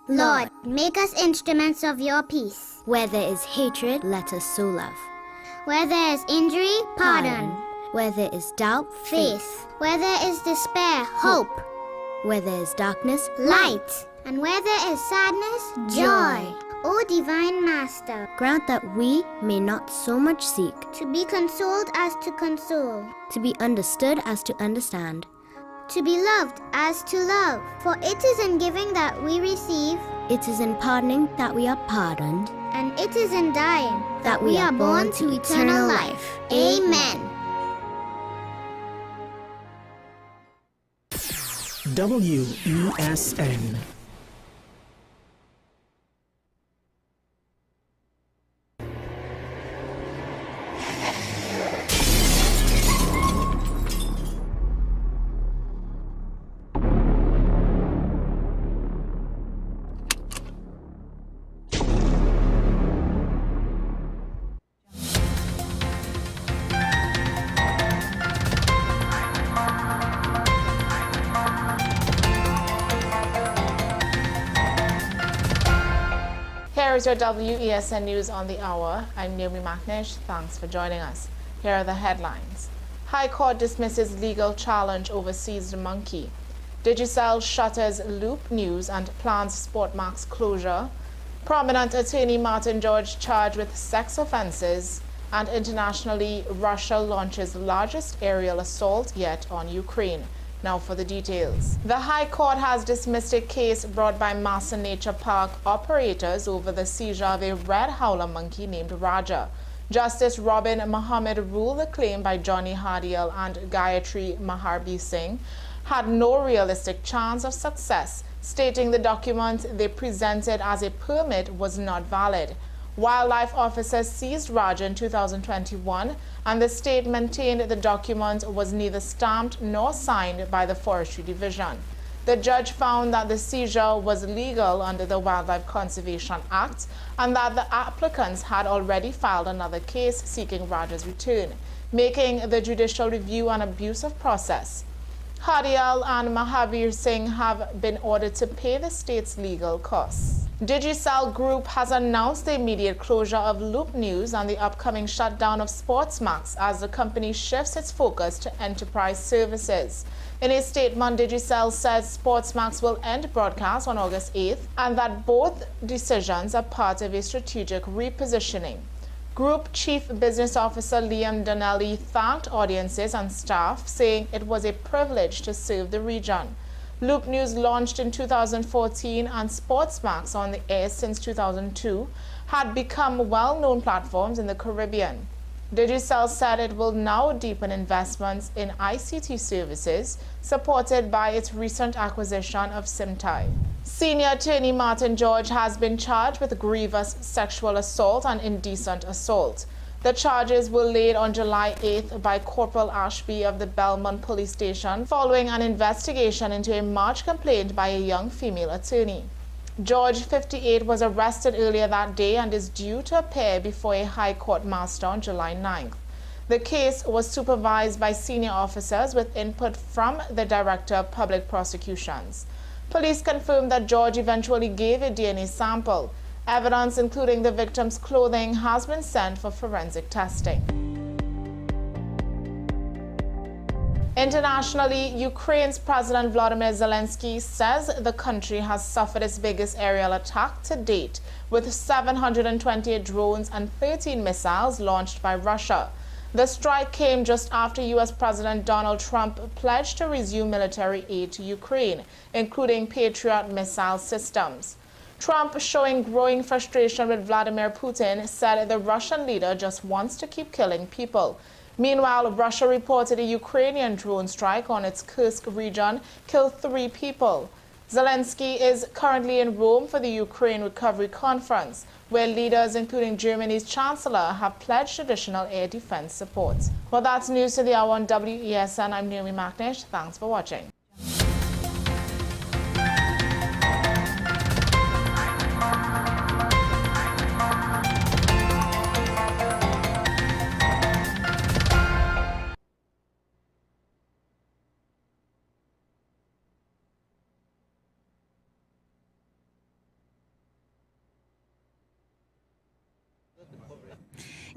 Lord, make us instruments of your peace. Where there is hatred, let us sow love. Where there is injury, pardon. Where there is doubt, Faith. Where there is despair, hope. Where there is darkness, light. And where there is sadness, joy. O Divine Master, grant that we may not so much seek to be consoled as to console, to be understood as to understand, to be loved as to love. For it is in giving that we receive, it is in pardoning that we are pardoned, and it is in dying that we are born to eternal life. Amen. WESN. Here is your WESN News on the Hour. I'm Naomi McNish. Thanks for joining us. Here are the headlines. High Court dismisses legal challenge over seized monkey. Digicel shutters Loop News and plans Sportmax closure. Prominent attorney Martin George charged with sex offenses. And internationally, Russia launches largest aerial assault yet on Ukraine. Now for the details. The High Court has dismissed a case brought by Massa Nature Park operators over the seizure of a red howler monkey named Raja. Justice Robin Mohammed ruled the claim by Johnny Hardiel and Gayatri Maharbi Singh had no realistic chance of success, stating the document they presented as a permit was not valid. Wildlife officers seized Raja in 2021, and the state maintained the document was neither stamped nor signed by the Forestry Division. The judge found that the seizure was legal under the Wildlife Conservation Act and that the applicants had already filed another case seeking Raja's return, making the judicial review an abusive process. Hardial and Mahavir Singh have been ordered to pay the state's legal costs. Digicel Group has announced the immediate closure of Loop News and the upcoming shutdown of Sportsmax as the company shifts its focus to enterprise services. In a statement, Digicel says Sportsmax will end broadcast on August 8th and that both decisions are part of a strategic repositioning. Group Chief Business Officer Liam Donnelly thanked audiences and staff, saying it was a privilege to serve the region. Loop News launched in 2014 and Sportsmax, on the air since 2002, had become well-known platforms in the Caribbean. Digicel said it will now deepen investments in ICT services, supported by its recent acquisition of Simtai. Senior attorney Martin George has been charged with grievous sexual assault and indecent assault. The charges were laid on July 8th by Corporal Ashby of the Belmont Police Station following an investigation into a March complaint by a young female attorney. George, 58, was arrested earlier that day and is due to appear before a High Court master on July 9th. The case was supervised by senior officers with input from the Director of Public Prosecutions. Police confirmed that George eventually gave a DNA sample. Evidence, including the victim's clothing, has been sent for forensic testing. Internationally, Ukraine's President Volodymyr Zelensky says the country has suffered its biggest aerial attack to date, with 728 drones and 13 missiles launched by Russia. The strike came just after U.S. President Donald Trump pledged to resume military aid to Ukraine, including Patriot missile systems. Trump, showing growing frustration with Vladimir Putin, said the Russian leader just wants to keep killing people. Meanwhile, Russia reported a Ukrainian drone strike on its Kursk region killed 3 people. Zelensky is currently in Rome for the Ukraine Recovery Conference, where leaders, including Germany's Chancellor, have pledged additional air defense support. Well, that's news to the hour on WESN. I'm Naomi McNish. Thanks for watching.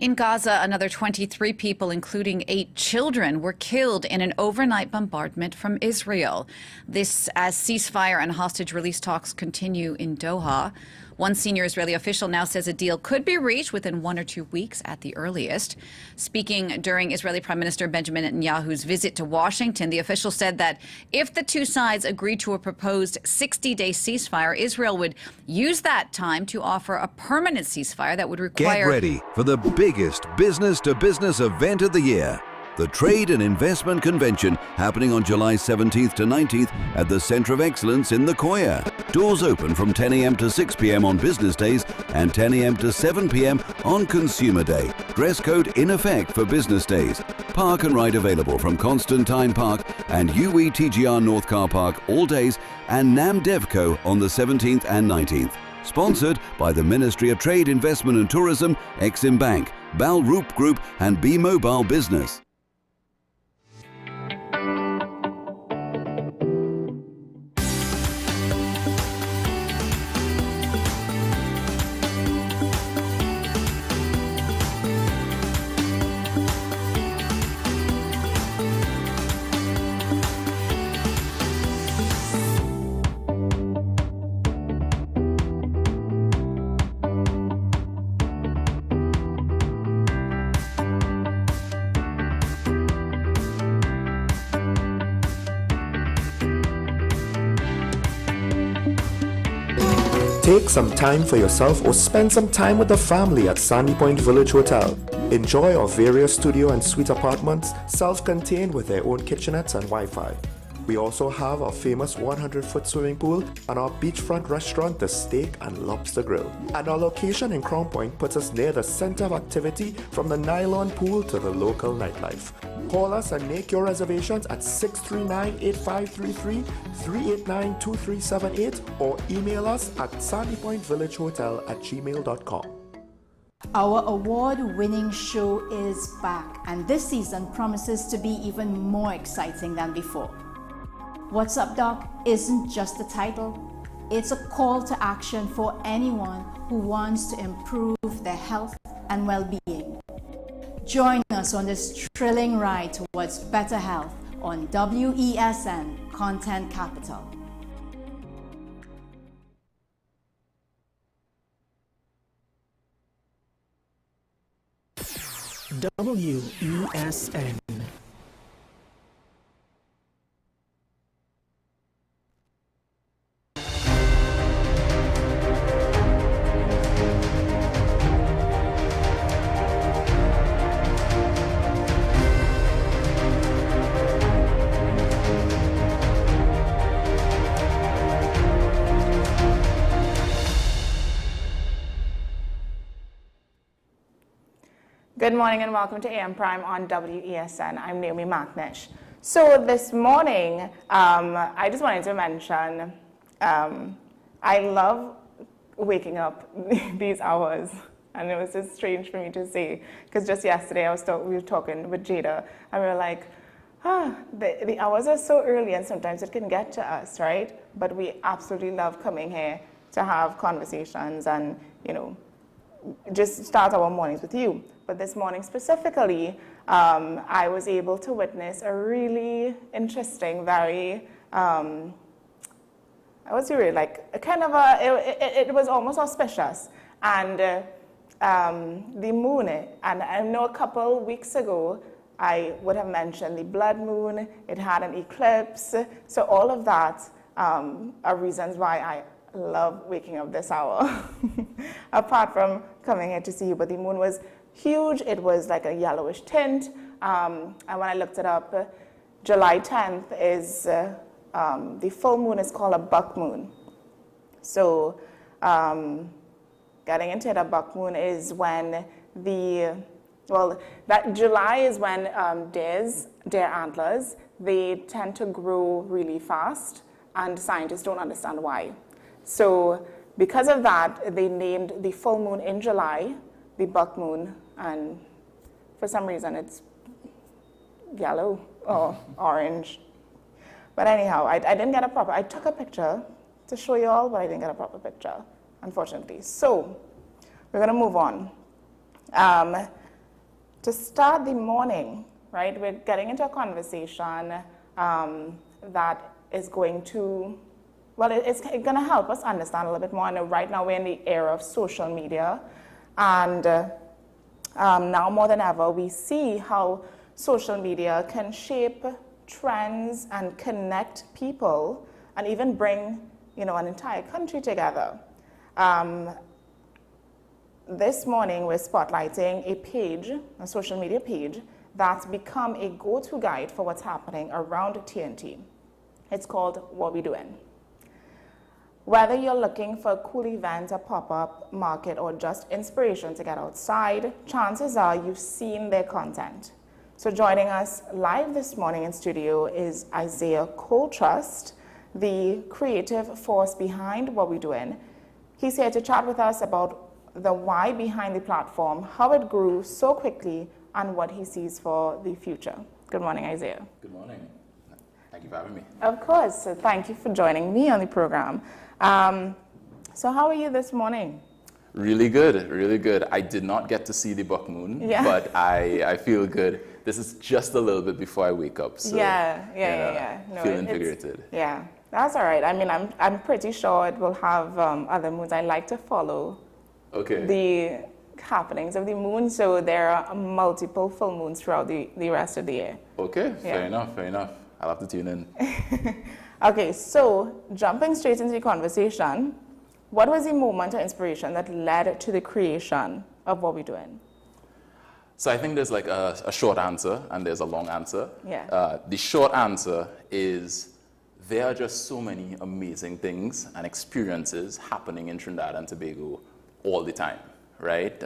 In Gaza, another 23 people, including 8 children, were killed in an overnight bombardment from Israel. This as ceasefire and hostage release talks continue in Doha. One senior Israeli official now says a deal could be reached within 1 or 2 weeks at the earliest. Speaking during Israeli Prime Minister Benjamin Netanyahu's visit to Washington, the official said that if the two sides agreed to a proposed 60-day ceasefire, Israel would use that time to offer a permanent ceasefire that would require... Get ready for the biggest business-to-business event of the year. The Trade and Investment Convention happening on July 17th to 19th at the Centre of Excellence in the Koya. Doors open from 10 a.m. to 6 p.m. on business days and 10 a.m. to 7 p.m. on Consumer Day. Dress code in effect for business days. Park and ride available from Constantine Park and UETGR North Car Park all days and Nam Devco on the 17th and 19th. Sponsored by the Ministry of Trade, Investment and Tourism, Exim Bank, Bal Roop Group and Bmobile Business. Take some time for yourself or spend some time with the family at Sandy Point Village Hotel. Enjoy our various studio and suite apartments, self-contained with their own kitchenettes and Wi-Fi. We also have our famous 100-foot swimming pool and our beachfront restaurant, the Steak and Lobster Grill. And our location in Crown Point puts us near the center of activity from the nylon pool to the local nightlife. Call us and make your reservations at 639-8533, 389-2378 or email us at sandypointvillagehotel@gmail.com. Our award-winning show is back, and this season promises to be even more exciting than before. What's Up Doc isn't just a title, it's a call to action for anyone who wants to improve their health and well-being. Join us on this thrilling ride towards better health on WESN Content Capital. WESN. Good morning and welcome to AM Prime on WESN. I'm Naomi Macnish. So this morning, I just wanted to mention, I love waking up these hours, and it was just strange for me to say, because just yesterday we were talking with Jada, and we were like, the hours are so early, and sometimes it can get to us, right? But we absolutely love coming here to have conversations and, you know, just start our mornings with you. But this morning specifically, I was able to witness a really interesting, very, I would say really like a kind of it was almost auspicious. And the moon, and I know a couple weeks ago, I would have mentioned the blood moon, it had an eclipse. So all of that are reasons why I love waking up this hour, apart from coming here to see you. But the moon was huge. It was like a yellowish tint. And when I looked it up, July 10th is, the full moon is called a buck moon. So getting into the buck moon is when that July is when deer antlers, they tend to grow really fast, and scientists don't understand why. So because of that, they named the full moon in July the buck moon, and for some reason it's yellow or orange. But anyhow, I didn't get a proper, I took a picture to show you all, but I didn't get a proper picture, unfortunately. So we're gonna move on. to start the morning, right, we're getting into a conversation that is going to, well, it's going to help us understand a little bit more. And right now we're in the era of social media, and now more than ever we see how social media can shape trends and connect people and even bring, you know, an entire country together. This morning we're spotlighting a page, a social media page, that's become a go-to guide for what's happening around TNT. It's called What We Doing. Whether you're looking for a cool event, a pop-up market, or just inspiration to get outside, chances are you've seen their content. So joining us live this morning in studio is Isaiah Coltrust, the creative force behind What We Doing. He's here to chat with us about the why behind the platform, how it grew so quickly, and what he sees for the future. Good morning, Isaiah. Good morning. Thank you for having me. Of course. So thank you for joining me on the program. So how are you this morning? Really good, really good. I did not get to see the buck moon, but I feel good. This is just a little bit before I wake up, so yeah. No, feel invigorated. Yeah, that's all right. I mean, I'm pretty sure it will have other moons. I like to follow the happenings of the moon, so there are multiple full moons throughout the rest of the year. Okay, fair enough. I'll have to tune in. Okay, so jumping straight into the conversation, what was the moment of inspiration that led to the creation of What We Doing? So I think there's like a short answer and there's a long answer. Yeah. The short answer is there are just so many amazing things and experiences happening in Trinidad and Tobago all the time, right?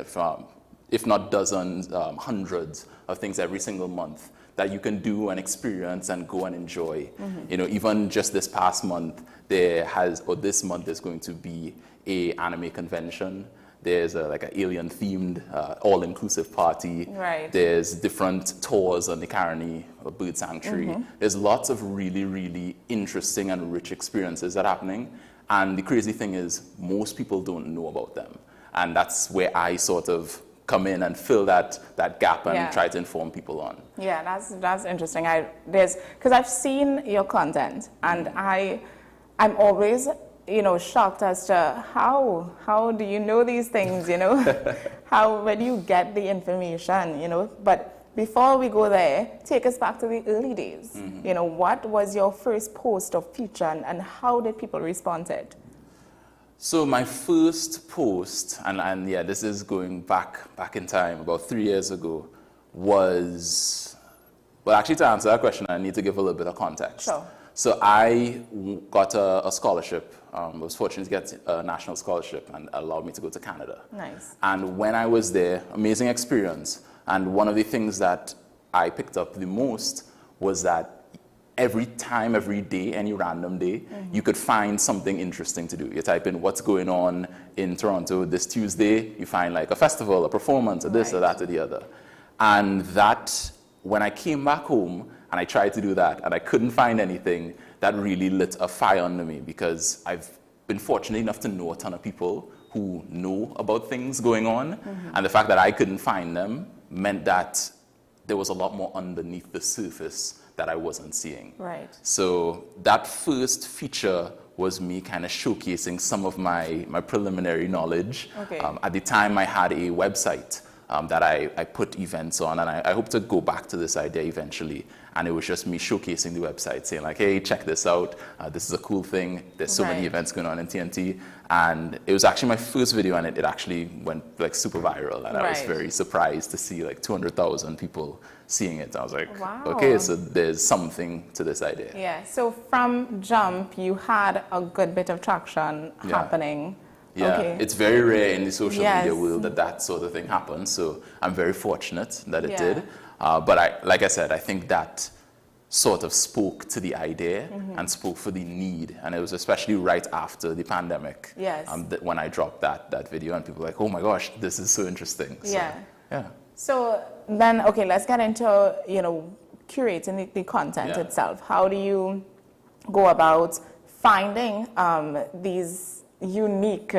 If not dozens, hundreds of things every single month that you can do and experience and go and enjoy. Mm-hmm. You know, even just this past month, this month there's going to be a anime convention. There's like an alien themed, all-inclusive party. Right. There's different tours on the Caroni Bird Sanctuary. Mm-hmm. There's lots of really, really interesting and rich experiences that are happening. And the crazy thing is most people don't know about them. And that's where I sort of come in and fill that gap and try to inform people on. Yeah, that's interesting. Because I've seen your content, and I'm always, you know, shocked as to how do you know these things, you know? Where do you get the information, you know? But before we go there, take us back to the early days. Mm-hmm. You know, what was your first post or feature, and how did people respond to it? So my first post, and yeah, this is going back in time, about 3 years ago, was, well, actually to answer that question, I need to give a little bit of context. Sure. So I got a scholarship, was fortunate to get a national scholarship, and allowed me to go to Canada. Nice. And when I was there, amazing experience, and one of the things that I picked up the most was that every time, every day, any random day, mm-hmm. you could find something interesting to do. You type in what's going on in Toronto this Tuesday, you find like a festival, a performance, or this or that or the other. And that, when I came back home and I tried to do that and I couldn't find anything, that really lit a fire under me, because I've been fortunate enough to know a ton of people who know about things going on. Mm-hmm. And the fact that I couldn't find them meant that there was a lot more underneath the surface that I wasn't seeing. Right. So that first feature was me kind of showcasing some of my preliminary knowledge. Okay. At the time I had a website that I put events on, and I hope to go back to this idea eventually. And it was just me showcasing the website, saying like, hey, check this out. This is a cool thing. There's so many events going on in TNT. And it was actually my first video, and it actually went like super viral. And I was very surprised to see like 200,000 people seeing it. I was like, wow. Okay, so there's something to this idea. Yeah, so from jump, you had a good bit of traction happening. Yeah, okay. It's very rare in the social media world that sort of thing happens. So I'm very fortunate that it did. But like I said, I think that sort of spoke to the idea and spoke for the need. And it was especially right after the pandemic when I dropped that video, and people were like, oh my gosh, this is so interesting. So, yeah. So then, okay, let's get into, you know, curating the content itself. How do you go about finding these unique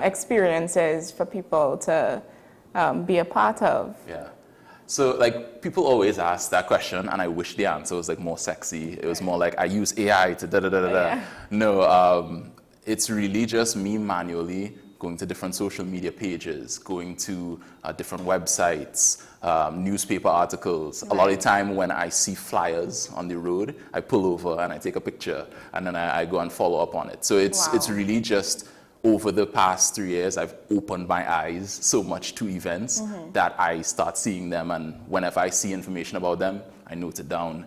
experiences for people to be a part of? Yeah. So like people always ask that question, and I wish the answer was like more sexy. It was more like I use AI to da da da da da. Yeah. No, it's really just me manually going to different social media pages, going to different websites, newspaper articles. A lot of the time when I see flyers on the road, I pull over and I take a picture, and then I go and follow up on it. So it's really just over the past 3 years, I've opened my eyes so much to events that I start seeing them, and whenever I see information about them, I note it down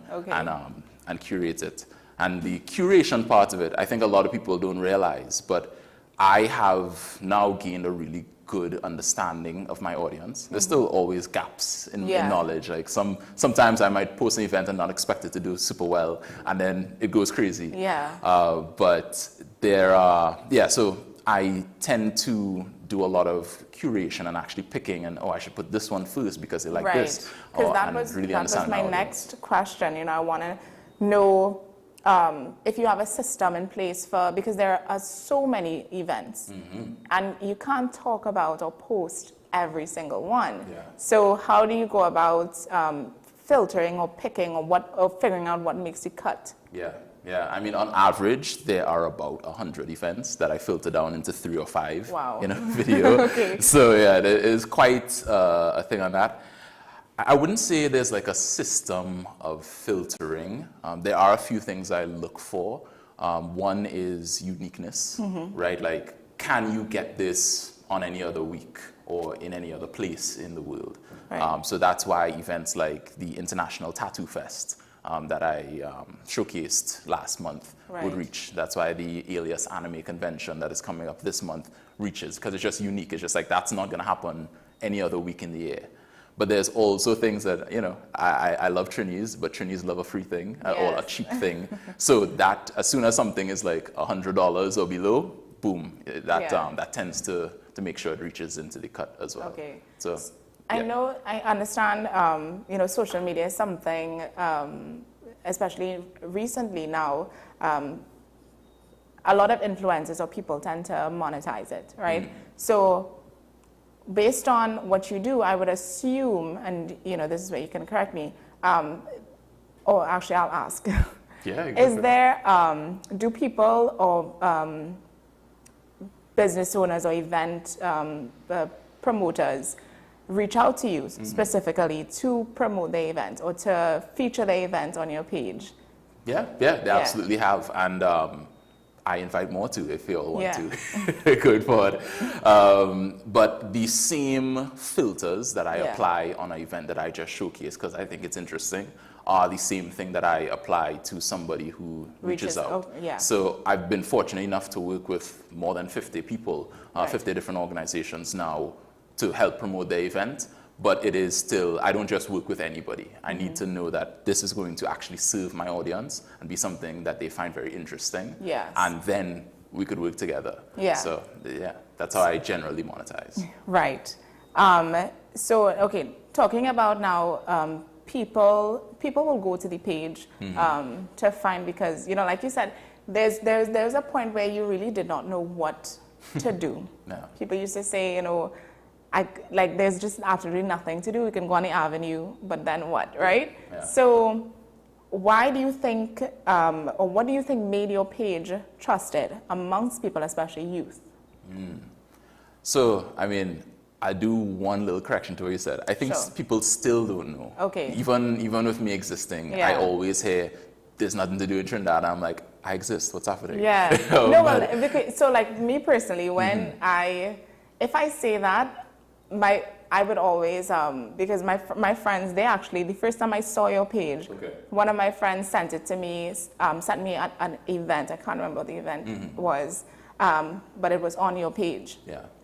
and curate it. And the curation part of it, I think a lot of people don't realize, but I have now gained a really good understanding of my audience. There's still always gaps in knowledge. Like sometimes I might post an event and not expect it to do super well, and then it goes crazy. But there are, so I tend to do a lot of curation and actually picking, and I should put this one first because they like this. Because that was my next question. You know, I want to know if you have a system in place because there are so many events, and you can't talk about or post every single one. So how do you go about filtering or picking or figuring out what makes the cut? Yeah, I mean, on average, there are about 100 events that I filter down into 3 or 5 in a video. So yeah, there is quite a thing on that. I wouldn't say there's like a system of filtering. There are a few things I look for. One is uniqueness, right? Like, can you get this on any other week or in any other place in the world? So that's why events like the International Tattoo Fest that I showcased last month would reach. That's why the Alias Anime Convention that is coming up this month reaches, because it's just unique. It's just like, that's not going to happen any other week in the year. But there's also things that, you know, I love Trinis, but Trinis love a free thing or a cheap thing. So that as soon as something is like $100 or below, boom, that tends to make sure it reaches into the cut as well. So I know, I understand, you know, social media is something, especially recently now, a lot of influencers or people tend to monetize it, right? So based on what you do, I would assume, and you know, this is where you can correct me, or actually I'll ask. Is there, do people or business owners or event promoters reach out to you specifically to promote the event or to feature the event on your page? Yeah, they absolutely have. And I invite more to if you all want to going forward. But the same filters that I apply on an event that I just showcased, because I think it's interesting, are the same thing that I apply to somebody who reaches out. So I've been fortunate enough to work with more than 50 people, 50 different organizations now to help promote the event. But it is still, I don't just work with anybody. I need to know that this is going to actually serve my audience and be something that they find very interesting. And then we could work together. So that's how I generally monetize. So, okay, talking about now, people will go to the page to find, because, you know, like you said, there's a point where you really did not know what to do. People used to say, you know, like there's just absolutely nothing to do. We can go on the avenue, but then what, right? So why do you think, or what do you think made your page trusted amongst people, especially youth? So, I mean, I do one little correction to what you said. I think people still don't know. Even with me existing, I always hear, there's nothing to do in Trinidad. I'm like, I exist, what's happening? So like me personally, when if I say that, I would always, because my friends, they actually, the first time I saw your page, one of my friends sent it to me, sent me an event. I can't remember what the event was, but it was on your page.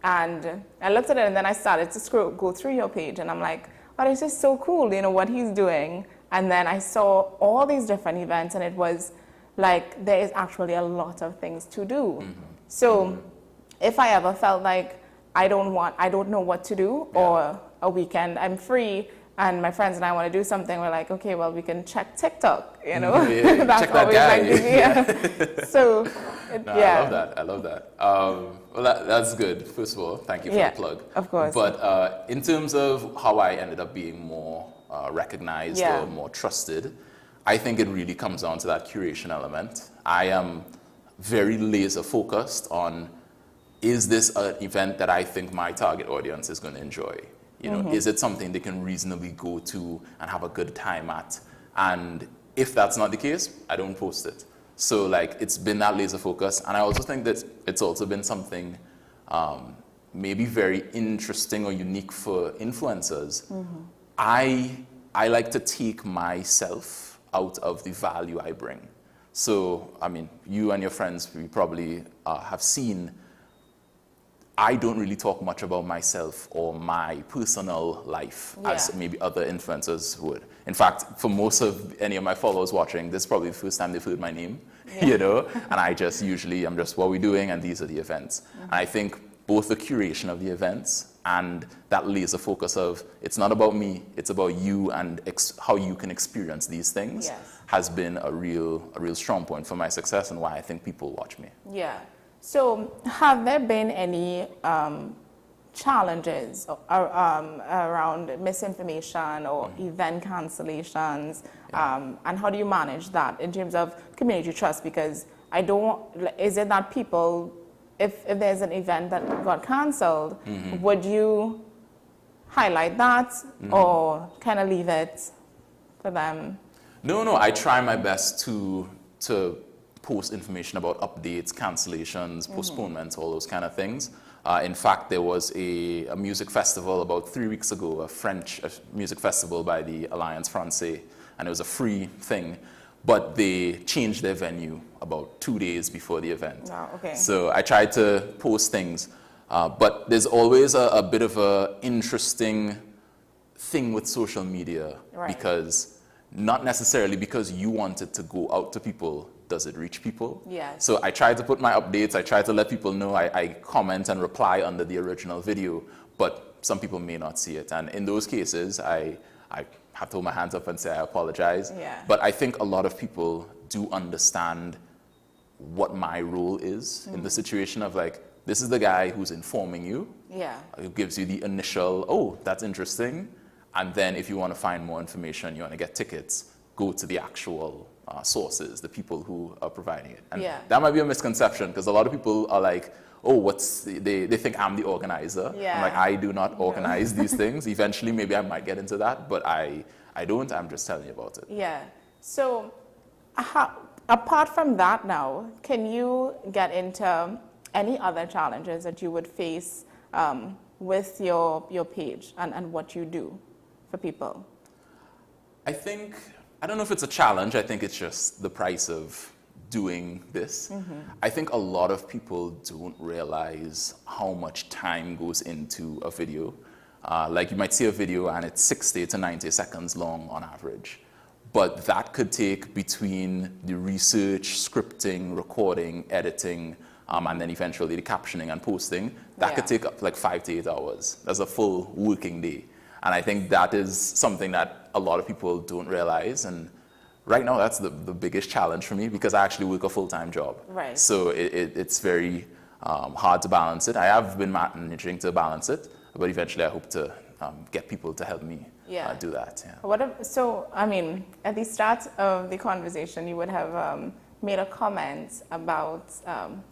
And I looked at it, and then I started to go through your page, and I'm like, oh, this is so cool, you know, what he's doing. And then I saw all these different events, and it was like, there is actually a lot of things to do. So if I ever felt like I don't know what to do, or a weekend I'm free, and my friends and I want to do something, we're like, okay, well, we can check TikTok, you know. Yeah, That's check that always guy. like the So, No, yeah. I love that. Well, that's good. First of all, thank you for the plug. Of course. But in terms of how I ended up being more recognized or more trusted, I think it really comes down to that curation element. I am very laser focused on, is this an event that I think my target audience is going to enjoy? You know, is it something they can reasonably go to and have a good time at? And if that's not the case, I don't post it. So like, it's been that laser focus. And I also think that it's also been something maybe very interesting or unique for influencers. I like to take myself out of the value I bring. So, I mean, you and your friends, we probably have seen, I don't really talk much about myself or my personal life as maybe other influencers would. In fact, for most of any of my followers watching, this is probably the first time they've heard my name, you know, and I'm just what we're doing and these are the events. And I think both the curation of the events and that laser focus of, it's not about me, it's about you and how you can experience these things has been a real strong point for my success and why I think people watch me. Yeah. So have there been any challenges around misinformation or event cancellations? And how do you manage that in terms of community trust? Because is it that people, if there's an event that got canceled, would you highlight that or kind of leave it for them? No, I try my best to post information about updates, cancellations, postponements, all those kind of things. In fact, there was a music festival about 3 weeks ago, a French music festival by the Alliance Française, and it was a free thing, but they changed their venue about 2 days before the event. Wow, okay. So I tried to post things, but there's always a bit of an interesting thing with social media, because not necessarily because you want it to go out to people, does it reach people? Yes. So I try to put my updates, I try to let people know, I comment and reply under the original video, but some people may not see it. And in those cases, I have to hold my hands up and say I apologize. Yeah. But I think a lot of people do understand what my role is in the situation of like, this is the guy who's informing you. Yeah. Who gives you the initial, oh, that's interesting. And then if you want to find more information, you want to get tickets, go to the actual sources, the people who are providing it. And that might be a misconception because a lot of people are like, oh, they think I'm the organizer. Yeah. I'm like, I do not organize these things. Eventually, maybe I might get into that, but I don't. I'm just telling you about it. Yeah. So apart from that now, can you get into any other challenges that you would face with your page and what you do for people? I don't know if it's a challenge. I think it's just the price of doing this. I think a lot of people don't realize how much time goes into a video. Like you might see a video and it's 60 to 90 seconds long on average. But that could take between the research, scripting, recording, editing, and then eventually the captioning and posting, that could take up like 5 to 8 hours. That's a full working day. And I think that is something that a lot of people don't realize. And right now, that's the biggest challenge for me because I actually work a full-time job. Right. So it's very hard to balance it. I have been managing to balance it, but eventually I hope to get people to help me do that. Yeah. So, I mean, at the start of the conversation, you would have made a comment about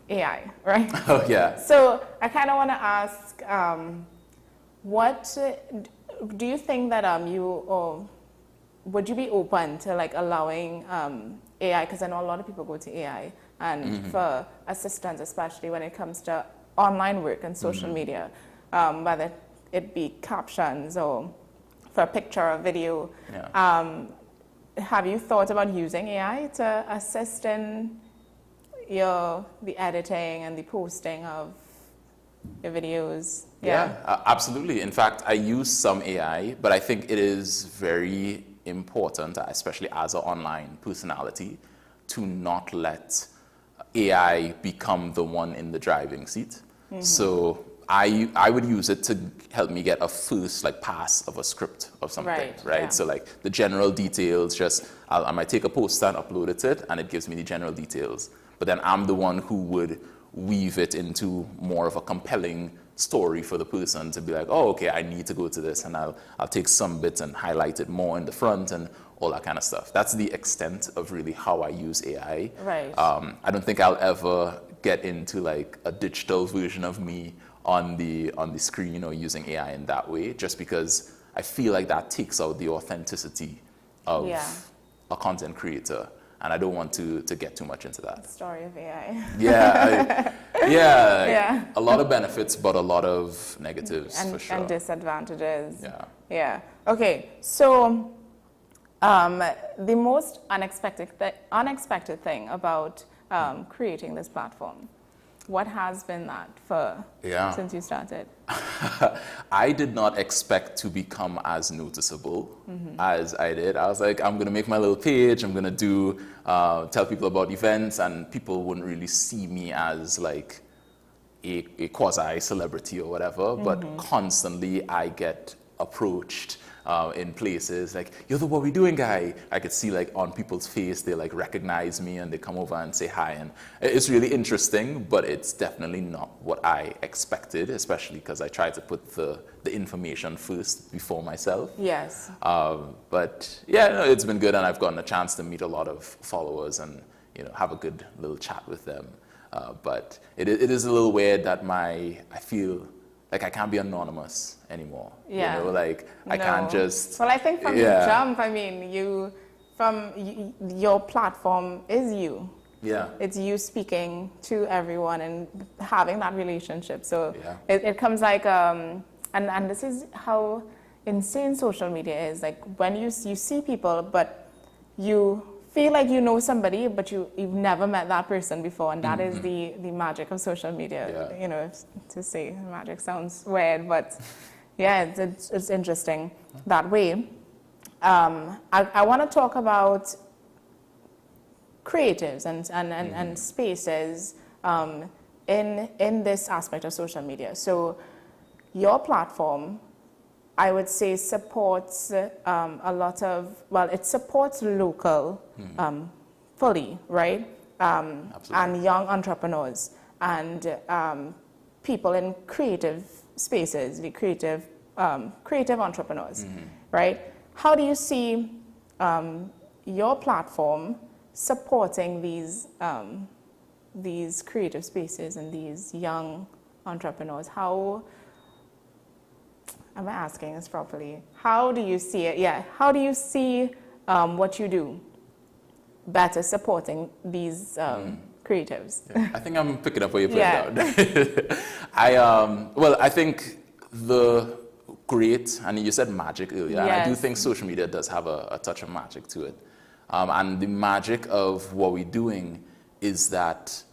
AI, right? Oh, yeah. So I kind of want to ask, what do you think that would you be open to like allowing AI, because I know a lot of people go to AI and for assistance, especially when it comes to online work and social media, whether it be captions or for a picture or video. Yeah. Have you thought about using AI to assist in the editing and the posting of your videos? Yeah, absolutely. In fact, I use some AI, but I think it is very important, especially as an online personality, to not let AI become the one in the driving seat. So I would use it to help me get a first like pass of a script of something, right? Yeah. So like the general details, just I might take a poster and upload it to it, and it gives me the general details. But then I'm the one who would weave it into more of a compelling story for the person to be like, oh, okay, I need to go to this, and I'll take some bits and highlight it more in the front and all that kind of stuff. That's the extent of really how I use AI. Right. I don't think I'll ever get into like a digital version of me on the screen or using AI in that way, just because I feel like that takes out the authenticity of a content creator, and I don't want to get too much into that. Story of AI. Yeah, a lot of benefits, but a lot of negatives for sure. And disadvantages. Yeah. Okay, so the most unexpected thing about creating this platform, what has been that for since you started? I did not expect to become as noticeable as I did. I was like, I'm going to make my little page. I'm going to do tell people about events, and people wouldn't really see me as like a quasi-celebrity or whatever. But constantly I get approached in places like, you're the What We Doing guy. I could see like on people's face, they like recognize me and they come over and say hi. And it's really interesting, but it's definitely not what I expected, especially because I try to put the information first before myself. Yes. But yeah, no, it's been good, and I've gotten a chance to meet a lot of followers and have a good little chat with them. But it is a little weird that I feel like I can't be anonymous anymore. Yeah. I can't just. Well, I think from the jump, I mean, your platform is you. Yeah. It's you speaking to everyone and having that relationship. So it comes like, and this is how insane social media is. Like when you see people, but you feel like you know somebody, but you've never met that person before, and that is the magic of social media. To say magic sounds weird, but yeah, it's interesting that way. I want to talk about creatives and spaces in this aspect of social media. So your platform, I would say, supports a lot of, it supports local fully, right? And young entrepreneurs and people in creative spaces, the creative entrepreneurs, right? How do you see your platform supporting these creative spaces and these young entrepreneurs? How am I asking this properly? How do you see it? Yeah. How do you see what you do better supporting these creatives? Yeah, I think I'm picking up where you're putting down. I think the great, and you said magic earlier, and I do think social media does have a touch of magic to it. And the magic of what we're doing is that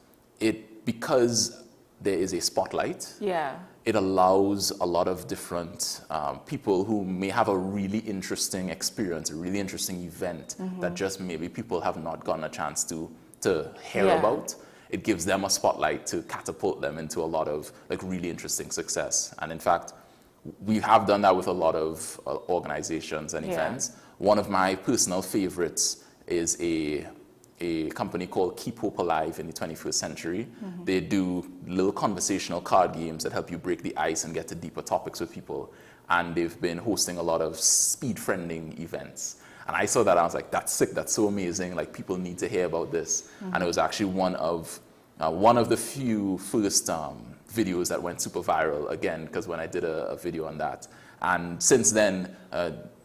because there is a spotlight, it allows a lot of different people who may have a really interesting experience, a really interesting event that just maybe people have not gotten a chance to hear about. It gives them a spotlight to catapult them into a lot of like really interesting success. And in fact, we have done that with a lot of organizations and events. One of my personal favorites is a company called Keep Hope Alive in the 21st Century. They do little conversational card games that help you break the ice and get to deeper topics with people. And they've been hosting a lot of speed-friending events. And I saw that, and I was like, that's sick, that's so amazing, like people need to hear about this. And it was actually one of the few first videos that went super viral, again, because when I did a video on that. And since then,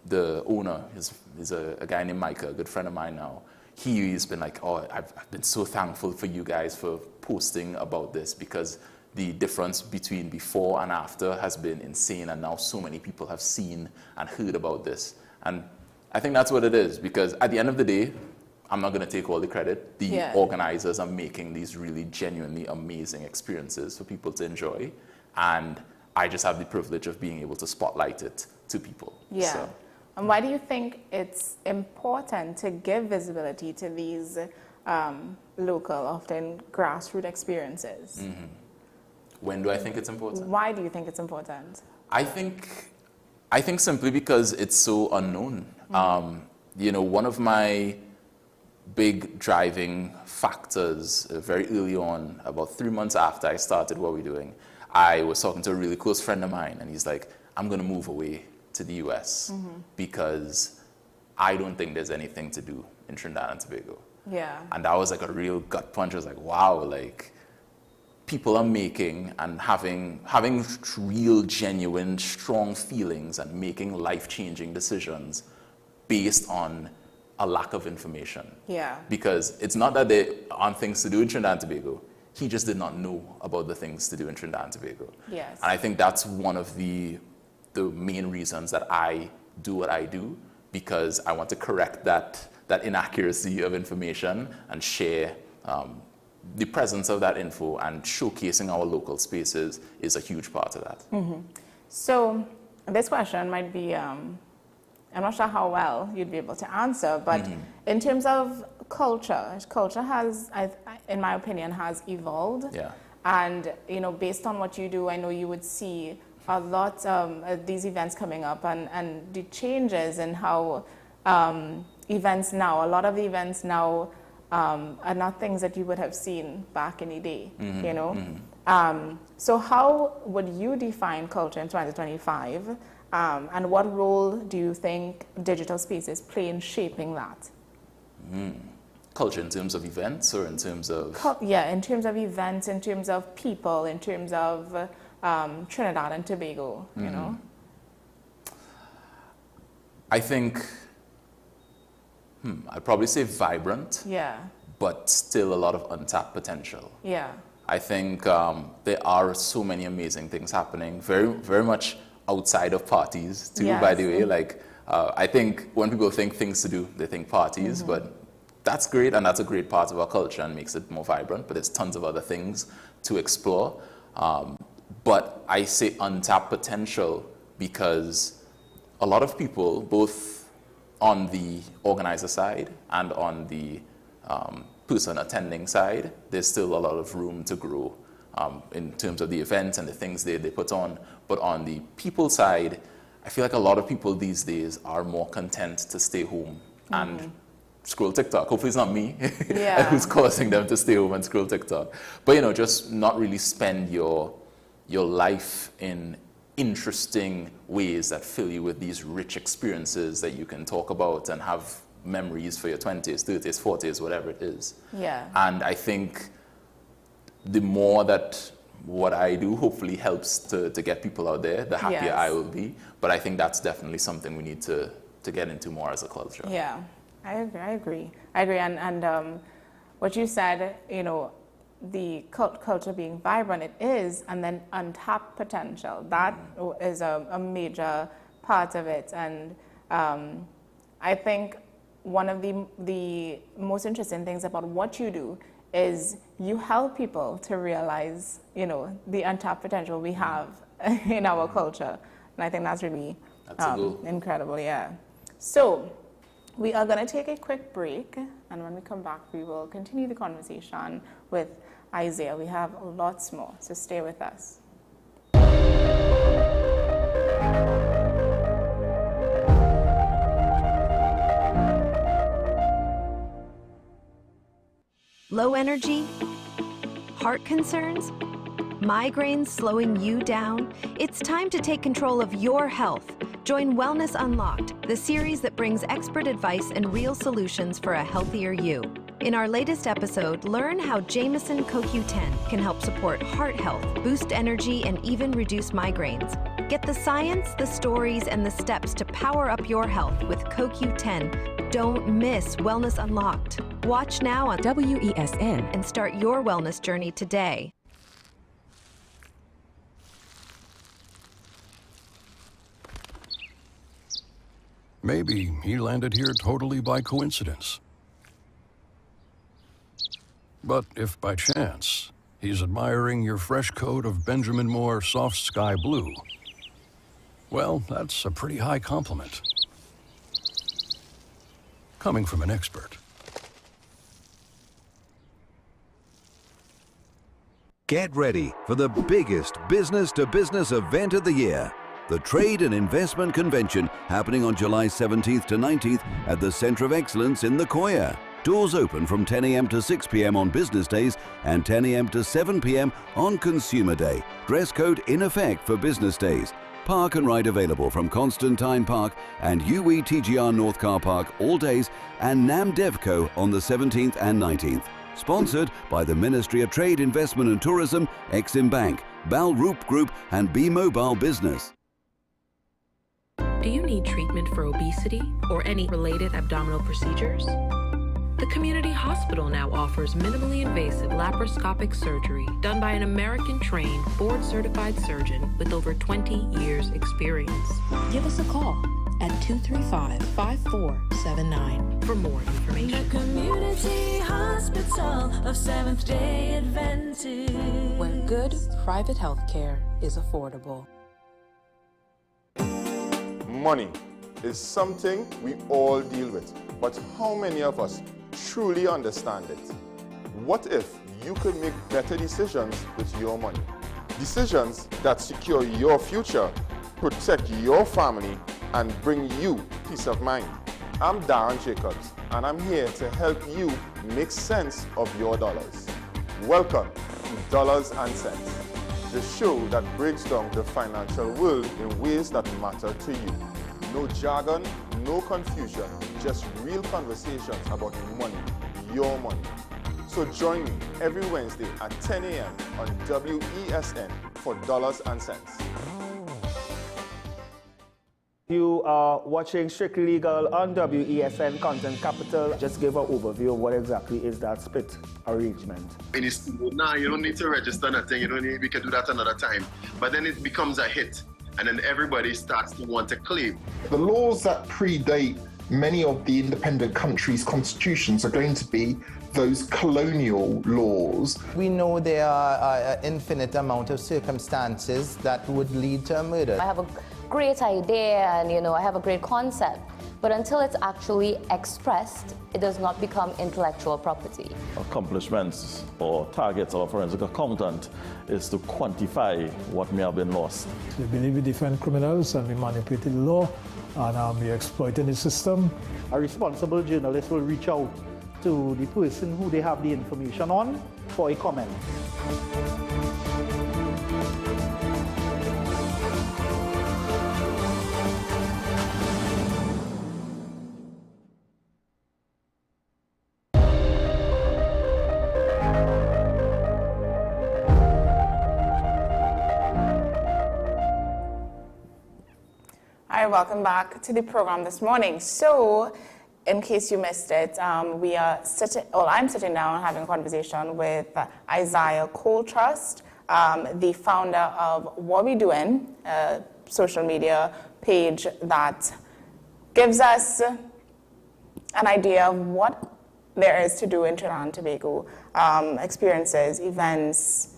the owner is a guy named Micah, a good friend of mine now. He's been like, oh, I've been so thankful for you guys for posting about this, because the difference between before and after has been insane, and now so many people have seen and heard about this. And I think that's what it is, because at the end of the day, I'm not going to take all the credit. The organizers are making these really genuinely amazing experiences for people to enjoy, and I just have the privilege of being able to spotlight it to people. Yeah. So. And why do you think it's important to give visibility to these local, often grassroots experiences? When do I think it's important? Why do you think it's important? I think simply because it's so unknown. You know, one of my big driving factors very early on, about 3 months after I started what we're doing, I was talking to a really close friend of mine, and he's like, I'm going to move away to the US because I don't think there's anything to do in Trinidad and Tobago. Yeah. And that was like a real gut punch. I was like, wow, like people are making and having real, genuine, strong feelings and making life-changing decisions based on a lack of information. Yeah. Because it's not that there aren't things to do in Trinidad and Tobago. He just did not know about the things to do in Trinidad and Tobago. Yes. And I think that's one of the main reasons that I do what I do, because I want to correct that inaccuracy of information and share the presence of that info, and showcasing our local spaces is a huge part of that. So this question might be, I'm not sure how well you'd be able to answer, but in terms of culture has, in my opinion, has evolved. Yeah. And, you know, based on what you do, I know you would see a lot of these events coming up, and the changes in how events now, a lot of the events now are not things that you would have seen back in the day, you know? So how would you define culture in 2025? And what role do you think digital spaces play in shaping that? Culture in terms of events, or in terms of? In terms of events, in terms of people, in terms of Trinidad and Tobago, you know? I think, I'd probably say vibrant. Yeah. But still a lot of untapped potential. Yeah. I think there are so many amazing things happening, very, very much outside of parties too, Yes. by the way. Like, I think when people think things to do, they think parties, but that's great, and that's a great part of our culture and makes it more vibrant, but there's tons of other things to explore. But I say untapped potential because a lot of people, both on the organizer side and on the person attending side, there's still a lot of room to grow in terms of the events and the things they put on. But on the people side, I feel like a lot of people these days are more content to stay home and scroll TikTok. Hopefully it's not me who's causing them to stay home and scroll TikTok. But, you know, just not really spend your life in interesting ways that fill you with these rich experiences that you can talk about and have memories for your 20s, 30s, 40s, whatever it is. Yeah. And I think the more that what I do hopefully helps to get people out there, the happier I will be. But I think that's definitely something we need to get into more as a culture. Yeah, I agree. And what you said, you know, the culture being vibrant, it is, and then untapped potential. That is a major part of it. And I think one of the most interesting things about what you do is you help people to realize, you know, the untapped potential we have in our culture. And I think that's really incredible, yeah. So we are going to take a quick break, and when we come back, we will continue the conversation with Isaiah. We have lots more, so stay with us. Low energy? Heart concerns? Migraines slowing you down? It's time to take control of your health. Join Wellness Unlocked, the series that brings expert advice and real solutions for a healthier you. In our latest episode, learn how Jameson CoQ10 can help support heart health, boost energy, and even reduce migraines. Get the science, the stories, and the steps to power up your health with CoQ10. Don't miss Wellness Unlocked. Watch now on WESN and start your wellness journey today. Maybe he landed here totally by coincidence. But if by chance he's admiring your fresh coat of Benjamin Moore soft sky blue, well, that's a pretty high compliment. Coming from an expert. Get ready for the biggest business-to-business event of the year, the Trade and Investment Convention, happening on July 17th to 19th at the Centre of Excellence in the Koya. Doors open from 10 a.m. to 6 p.m. on business days and 10 a.m. to 7 p.m. on Consumer Day. Dress code in effect for business days. Park and ride available from Constantine Park and UE TGR North Car Park all days, and NAM Devco on the 17th and 19th. Sponsored by the Ministry of Trade, Investment and Tourism, Exim Bank, Bal Roop Group and Bmobile Business. Do you need treatment for obesity or any related abdominal procedures? The community hospital now offers minimally invasive laparoscopic surgery done by an American-trained, board-certified surgeon with over 20 years' experience. Give us a call at 235-5479 for more information. The Community Hospital of Seventh-day Adventist, where good private health care is affordable. Money is something we all deal with, but how many of us truly understand it? What if you could make better decisions with your money? Decisions that secure your future, protect your family, and bring you peace of mind. I'm Darren Jacobs, and I'm here to help you make sense of your dollars. Welcome to Dollars and Cents, the show that breaks down the financial world in ways that matter to you. No jargon, no confusion, just real conversations about money, your money. So join me every Wednesday at 10 a.m. on WESN for Dollars and Cents. You are watching Strictly Legal on WESN Content Capital. Just give an overview of what exactly is that split arrangement. Now you don't need to register nothing. You don't need. We can do that another time. But then it becomes a hit, and then everybody starts to want to claim. The laws that predate many of the independent countries' constitutions are going to be those colonial laws. We know there are an infinite amount of circumstances that would lead to a murder. I have a great idea and I have a great concept, but until it's actually expressed, it does not become intellectual property. Accomplishments or targets of a forensic accountant is to quantify what may have been lost. We believe in different criminals and we manipulated the law and we exploited the system. A responsible journalist will reach out to the person who they have the information on for a comment. Hi, welcome back to the program this morning. So, in case you missed it, I'm sitting down having a conversation with Isaiah Cole Trust, the founder of What We Doing, a social media page that gives us an idea of what there is to do in Trinidad and Tobago, experiences, events,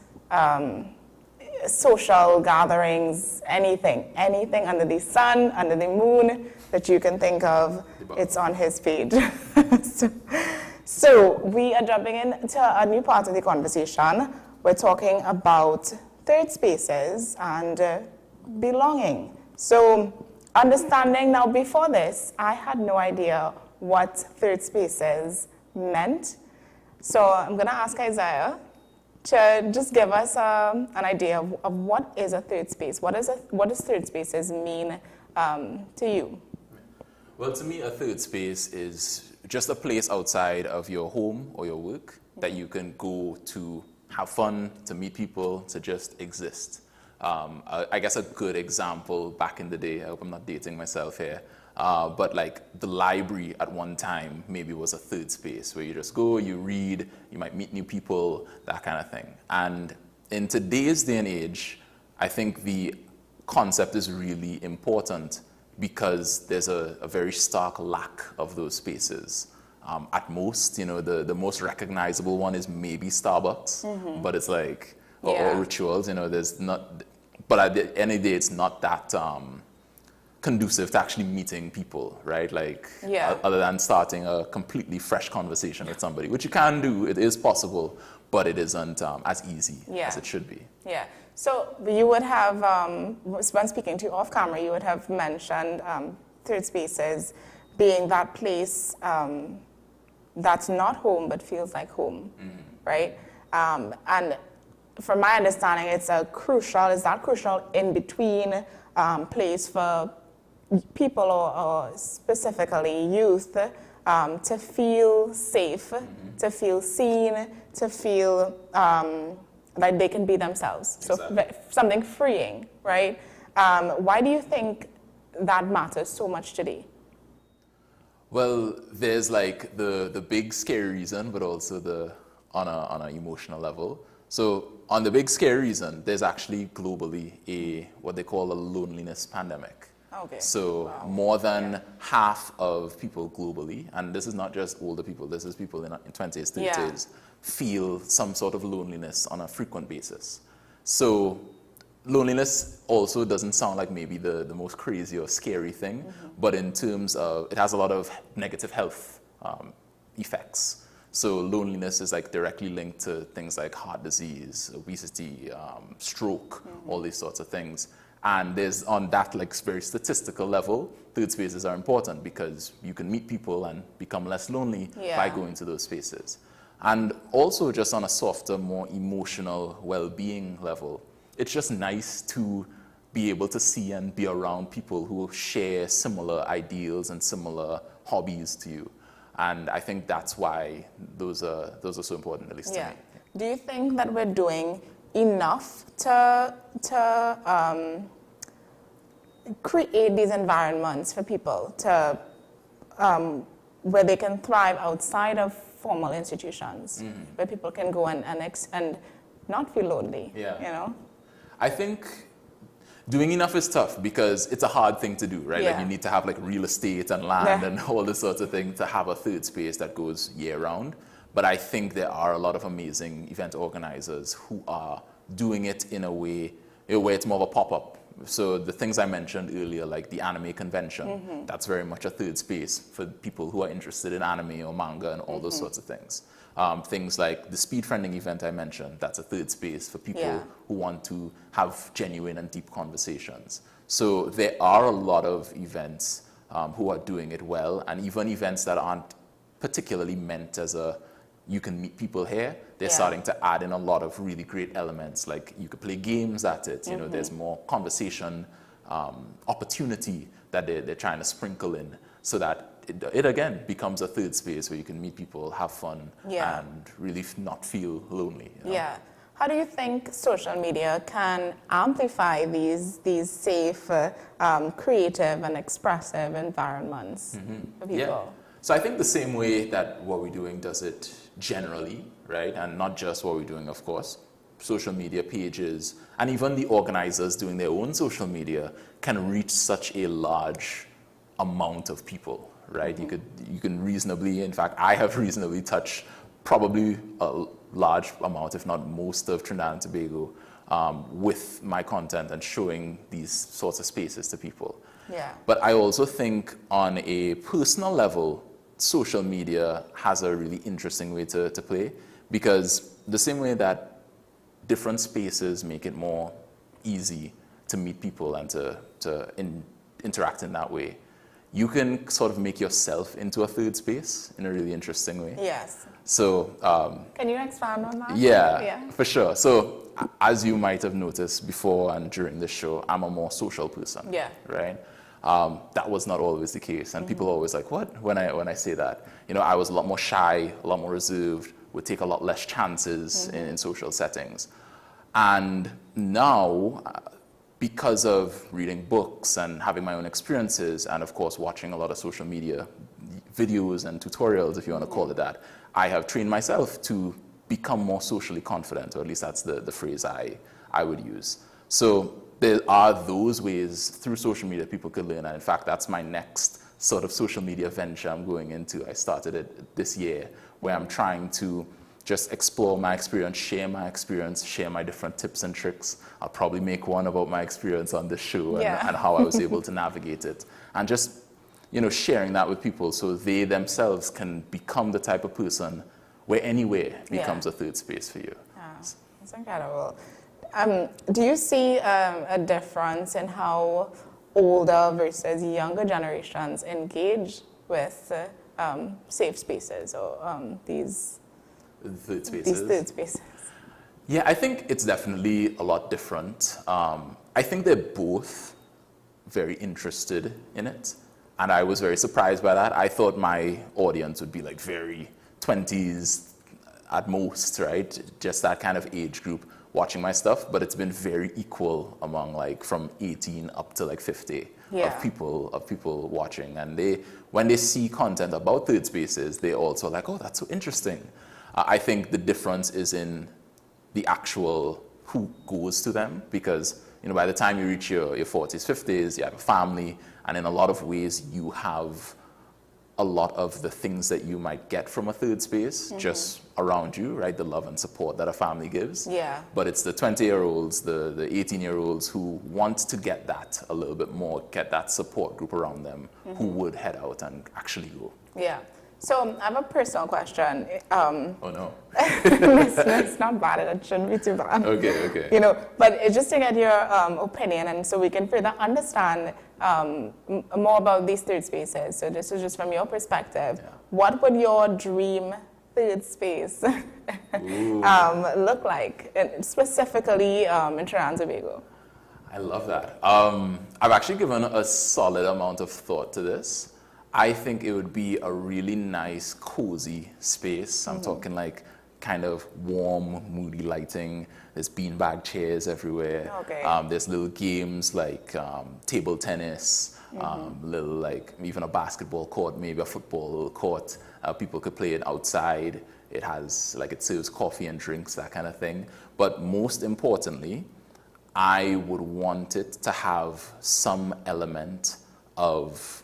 social gatherings, anything under the sun, under the moon that you can think of, it's on his page. So we are jumping into a new part of the conversation. We're talking about third spaces and belonging. So understanding, now before this, I had no idea what third spaces meant. So I'm gonna ask Isaiah to just give us an idea of what is a third space. What does third spaces mean to you? Well, to me, a third space is just a place outside of your home or your work that you can go to have fun, to meet people, to just exist. I guess a good example back in the day, I hope I'm not dating myself here, but like the library at one time maybe was a third space where you just go, you read, you might meet new people, that kind of thing. And in today's day and age, I think the concept is really important because there's a very stark lack of those spaces. At most, the most recognizable one is maybe Starbucks, but it's like, or rituals, there's not, but at the end of the day, it's not that conducive to actually meeting people, right? Like, Yeah. other than starting a completely fresh conversation with somebody, which you can do, it is possible, but it isn't as easy as it should be. Yeah. So you would have, when speaking to you off camera, you would have mentioned third spaces being that place that's not home but feels like home, right? And from my understanding, it's a crucial, is that crucial in between place for people or specifically youth to feel safe, to feel seen, to feel like they can be themselves. So something freeing, right? Why do you think that matters so much today? Well, there's like the big scary reason, but also the on an emotional level. So on the big scary reason, there's actually globally what they call a loneliness pandemic. Okay. So more than half of people globally, and this is not just older people, this is people in 20s, 30s, feel some sort of loneliness on a frequent basis. So loneliness also doesn't sound like maybe the most crazy or scary thing, but in terms of, it has a lot of negative health effects. So loneliness is like directly linked to things like heart disease, obesity, stroke, all these sorts of things. And there's, on that like very statistical level, third spaces are important because you can meet people and become less lonely by going to those spaces. And also just on a softer, more emotional well-being level, it's just nice to be able to see and be around people who share similar ideals and similar hobbies to you. And I think that's why those are so important, at least to me. Do you think that we're doing enough to create these environments for people to where they can thrive outside of formal institutions, where people can go and not feel lonely? You know, I think doing enough is tough because it's a hard thing to do, right? Like you need to have like real estate and land and all this sorts of things to have a third space that goes year round. But I think there are a lot of amazing event organizers who are doing it in a way where it's more of a pop-up. So the things I mentioned earlier, like the anime convention, that's very much a third space for people who are interested in anime or manga and all those sorts of things. Things like the speed friending event I mentioned, that's a third space for people who want to have genuine and deep conversations. So there are a lot of events who are doing it well, and even events that aren't particularly meant as you can meet people here, they're starting to add in a lot of really great elements, like you could play games at it, you know, there's more conversation opportunity that they're trying to sprinkle in so that it again becomes a third space where you can meet people, have fun, and really not feel lonely. You know? How do you think social media can amplify these safe, creative, and expressive environments for people? So I think the same way that what we're doing does it generally, right? And not just what we're doing, of course. Social media pages and even the organizers doing their own social media can reach such a large amount of people, right? You can reasonably, in fact, I have reasonably touched probably a large amount, if not most, of Trinidad and Tobago with my content and showing these sorts of spaces to people. But I also think on a personal level, social media has a really interesting way to play, because the same way that different spaces make it more easy to meet people and to interact in that way, you can sort of make yourself into a third space in a really interesting way. So can you expand on that? Yeah, for sure. So as you might have noticed before and during the show, I'm a more social person, right? That was not always the case, and people are always like, what? When I say that. You know, I was a lot more shy, a lot more reserved, would take a lot less chances in social settings. And now, because of reading books and having my own experiences, and of course watching a lot of social media videos and tutorials, if you want to call it that, I have trained myself to become more socially confident, or at least that's the phrase I would use. So there are those ways through social media people could learn, and in fact that's my next sort of social media venture I'm going into. I started it this year, where I'm trying to just explore my experience, share my different tips and tricks. I'll probably make one about my experience on this show and how I was able to navigate it. And just, sharing that with people so they themselves can become the type of person where anywhere becomes a third space for you. That's incredible. Do you see a difference in how older versus younger generations engage with safe spaces or these third spaces? These third spaces. Yeah, I think it's definitely a lot different. I think they're both very interested in it, and I was very surprised by that. I thought my audience would be like very 20s at most, right? Just that kind of age group watching my stuff, but it's been very equal among like from 18 up to like 50 of people watching. And when they see content about third spaces, they also like, oh, that's so interesting. I think the difference is in the actual who goes to them, because by the time you reach your 40s, 50s, you have a family, and in a lot of ways you have a lot of the things that you might get from a third space just around you, right? The love and support that a family gives. Yeah. But it's the 20-year-olds, the 18-year-olds who want to get that a little bit more, get that support group around them, who would head out and actually go. Yeah. So I have a personal question. Oh no. It's not bad. It shouldn't be too bad. Okay. But it's just to get your opinion, and so we can further understand more about these third spaces. So this is just from your perspective. Yeah. What would your dream third space look like, and specifically in Trinidad and Tobago? I love that. I've actually given a solid amount of thought to this. I think it would be a really nice, cozy space. I'm talking like kind of warm, moody lighting. There's beanbag chairs everywhere. Okay. There's little games like table tennis, little like even a basketball court, maybe a football court. People could play it outside. It has it serves coffee and drinks, that kind of thing. But most importantly, I would want it to have some element of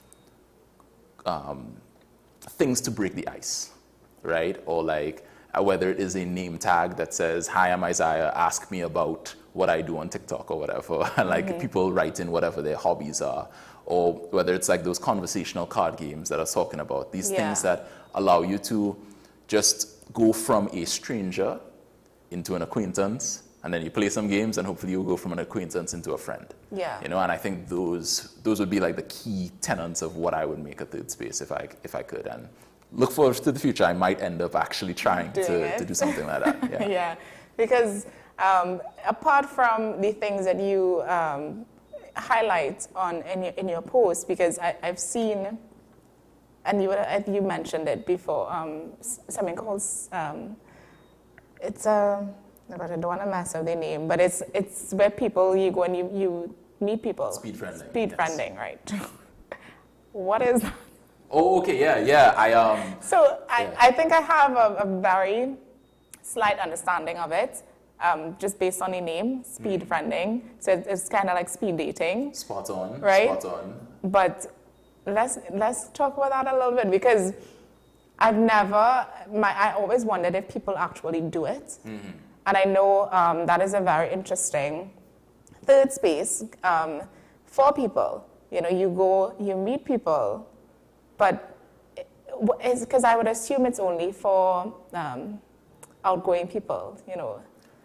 things to break the ice, right? Or like whether it is a name tag that says, "Hi, I'm Isaiah, ask me about what I do on TikTok," or whatever, and like people write in whatever their hobbies are, or whether it's like those conversational card games that I was talking about, these things that allow you to just go from a stranger into an acquaintance, and then you play some games, and hopefully you'll go from an acquaintance into a friend. Yeah. And I think those would be like the key tenets of what I would make a third space if I could. And look forward to the future. I might end up actually trying to do something like that. Yeah. Yeah. Because apart from the things that you highlight in your post, because I've seen, and you mentioned it before, something called it's but I don't want to mess up the name, but it's where you go and you meet people. Speed friending. Speed friending, right? What is that? Oh, okay, yeah. I think I have a very slight understanding of it, just based on the name, speed friending. So it's kind of like speed dating. Spot on. Right? Spot on. But let's talk about that a little bit, because I always wondered if people actually do it. And I know that is a very interesting third space for people. You go, you meet people, but it's because I would assume it's only for outgoing people,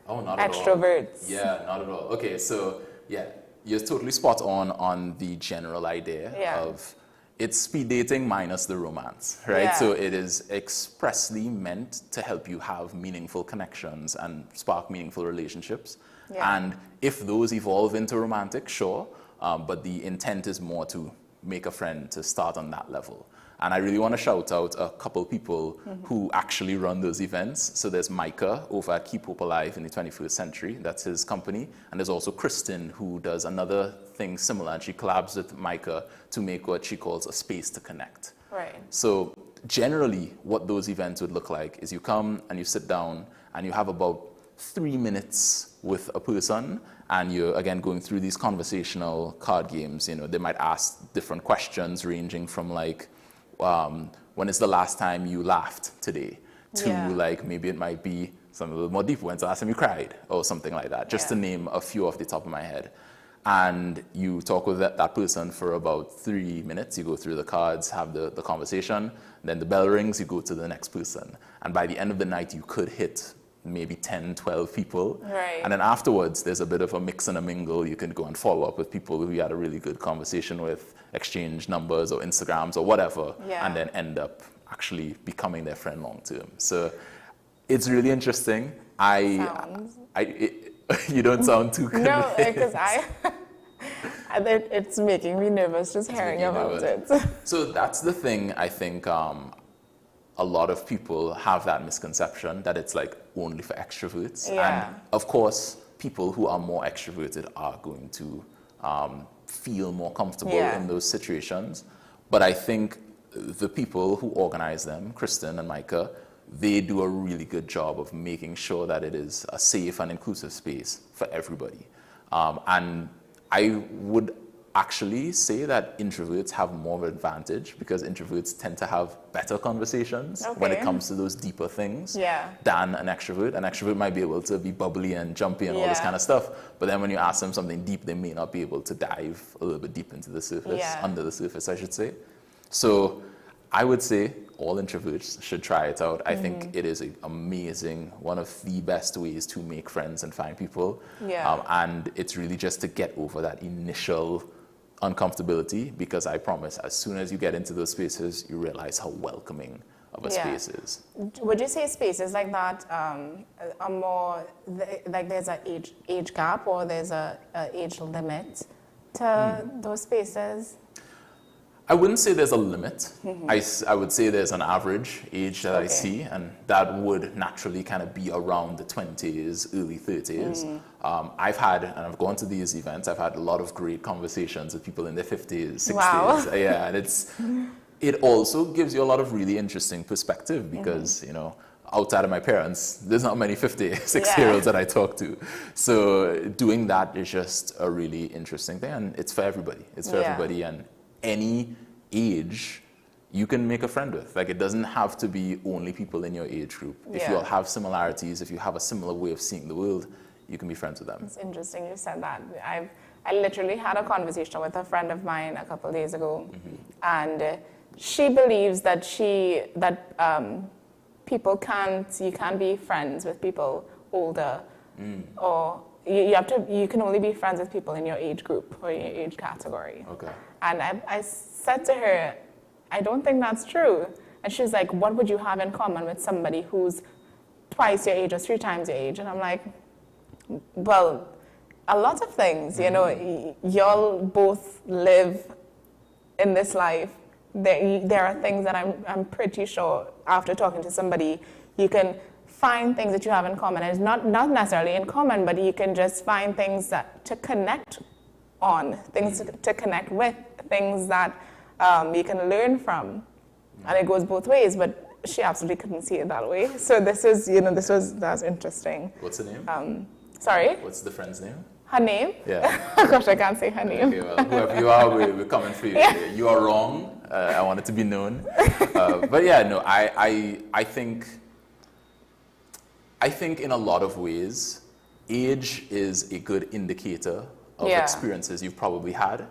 Oh, not at all. extroverts. Yeah, not at all. Okay, so yeah, you're totally spot on the general idea of it's speed dating minus the romance, right? Yeah. So it is expressly meant to help you have meaningful connections and spark meaningful relationships. Yeah. And if those evolve into romantic, sure, but the intent is more to make a friend, to start on that level. And I really want to shout out a couple people who actually run those events. So there's Micah over at Keep Hope Alive in the 21st Century. That's his company. And there's also Kristen, who does another thing similar. And she collabs with Micah to make what she calls a space to connect. Right. So generally, what those events would look like is you come and you sit down and you have about 3 minutes with a person, and you're, again, going through these conversational card games. They might ask different questions ranging from like, when is the last time you laughed today, to like maybe it might be something a little more deep. When's the last time you cried or something like that, just to name a few off the top of my head. And you talk with that person for about 3 minutes. You go through the cards, have the conversation, then the bell rings, you go to the next person. And by the end of the night, you could hit maybe 10, 12 people. Right. And then afterwards, there's a bit of a mix and a mingle. You can go and follow up with people who you had a really good conversation with, exchange numbers or Instagrams or whatever, and then end up actually becoming their friend long term. So it's really interesting. You don't sound too convinced. No, because it's making me nervous just hearing about it. So that's the thing, I think a lot of people have that misconception that it's like only for extroverts. And of course, people who are more extroverted are going to feel more comfortable in those situations. But I think the people who organize them, Kristen and Micah, they do a really good job of making sure that it is a safe and inclusive space for everybody. And I would actually say that introverts have more of an advantage because introverts tend to have better conversations when it comes to those deeper things than an extrovert. An extrovert might be able to be bubbly and jumpy and all this kind of stuff, but then when you ask them something deep, they may not be able to dive a little bit deep into the surface, under the surface, I should say. So I would say all introverts should try it out. I think it is amazing, one of the best ways to make friends and find people. And it's really just to get over that initial uncomfortability, because I promise, as soon as you get into those spaces, you realize how welcoming of a space is. Would you say spaces like that are more, like there's an age gap or there's a age limit to those spaces? I wouldn't say there's a limit. I would say there's an average age that I see, and that would naturally kind of be around the 20s, early 30s. I've had, and I've gone to these events, I've had a lot of great conversations with people in their 50s, 60s. Wow. Yeah, and it also gives you a lot of really interesting perspective because, you know, outside of my parents, there's not many 56-year-olds that I talk to. So doing that is just a really interesting thing, and it's for everybody. It's for everybody, and any age you can make a friend with. Like, it doesn't have to be only people in your age group. If you all have similarities, if you have a similar way of seeing the world, you can be friends with them. It's interesting you said that. I literally had a conversation with a friend of mine a couple of days ago, and she believes that people you can't be friends with people older, or you can only be friends with people in your age group or your age category. And I said to her, I don't think that's true. And she's like, what would you have in common with somebody who's twice your age or 3 times your age? And I'm like, well, a lot of things. You know, y'all both live in this life. There are things that I'm pretty sure after talking to somebody, you can find things that you have in common. And it's not necessarily in common, but you can just find things to connect on, things to connect with, things that you can learn from. And it goes both ways, but she absolutely couldn't see it that way. So that's interesting. What's the name? Sorry? What's the friend's name? Her name? Yeah. Gosh, I can't say her name. Okay, well, whoever you are, we're coming for you. You are wrong. I want it to be known. But yeah, no, I think in a lot of ways, age is a good indicator of experiences you've probably had,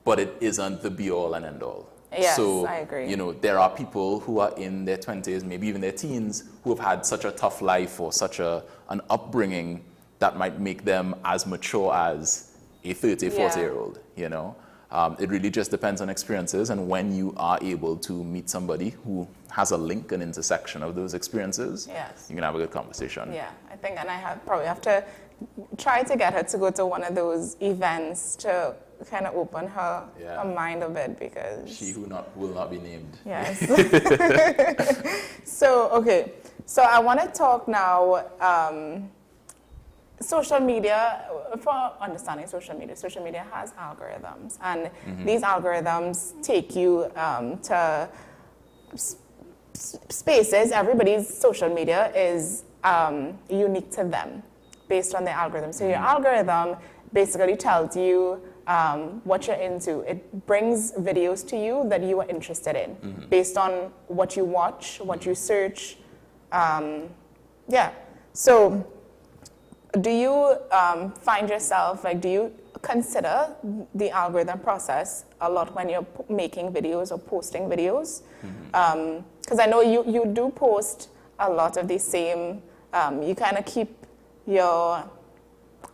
but it isn't the be-all and end-all. Yes, so, I agree. You know, there are people who are in their 20s, maybe even their teens, who have had such a tough life or such an upbringing that might make them as mature as a 30, 40-year-old, you know? It really just depends on experiences, and when you are able to meet somebody who has a link, an intersection of those experiences, you can have a good conversation. Yeah, I think, and I probably have to try to get her to go to one of those events to kind of open her mind a bit, because she who will not be named. Yes. So I want to talk now. Social media, for understanding social media has algorithms, and these algorithms take you to spaces. Everybody's social media is unique to them based on their algorithm. So your algorithm basically tells you what you're into. It brings videos to you that you are interested in based on what you watch, what you search, Yeah. So do you find yourself, like, do you consider the algorithm process a lot when you're making videos or posting videos? Because I know you do post a lot of the same, you kind of keep your,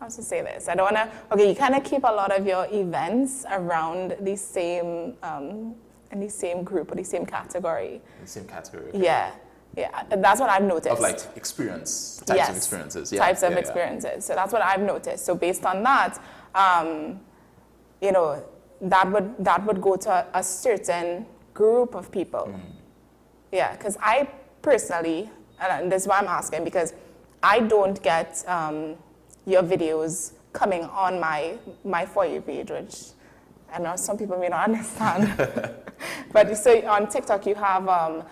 how to say this? I don't want to, okay, you kind of keep a lot of your events around the same, in the same group or the same category. The same category. Yeah. Yeah, that's what I've noticed. Of like experience, types of experiences. Yeah, types of experiences. So that's what I've noticed. So based on that, you know, that would go to a certain group of people. Yeah, because I personally, and this is why I'm asking, because I don't get your videos coming on my For You page, which I know some people may not understand. But so on TikTok, you have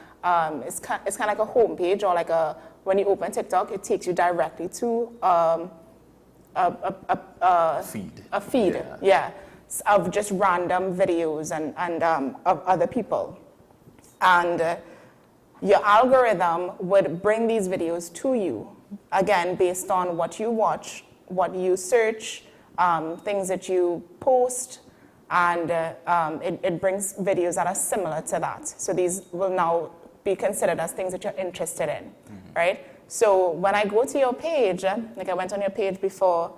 it's kind of like a home page, or like when you open TikTok, it takes you directly to a feed, yeah, of just random videos and of other people. And your algorithm would bring these videos to you, again, based on what you watch, what you search, things that you post, and it brings videos that are similar to that. So these will now be considered as things that you're interested in, right? So when I go to your page, like I went on your page before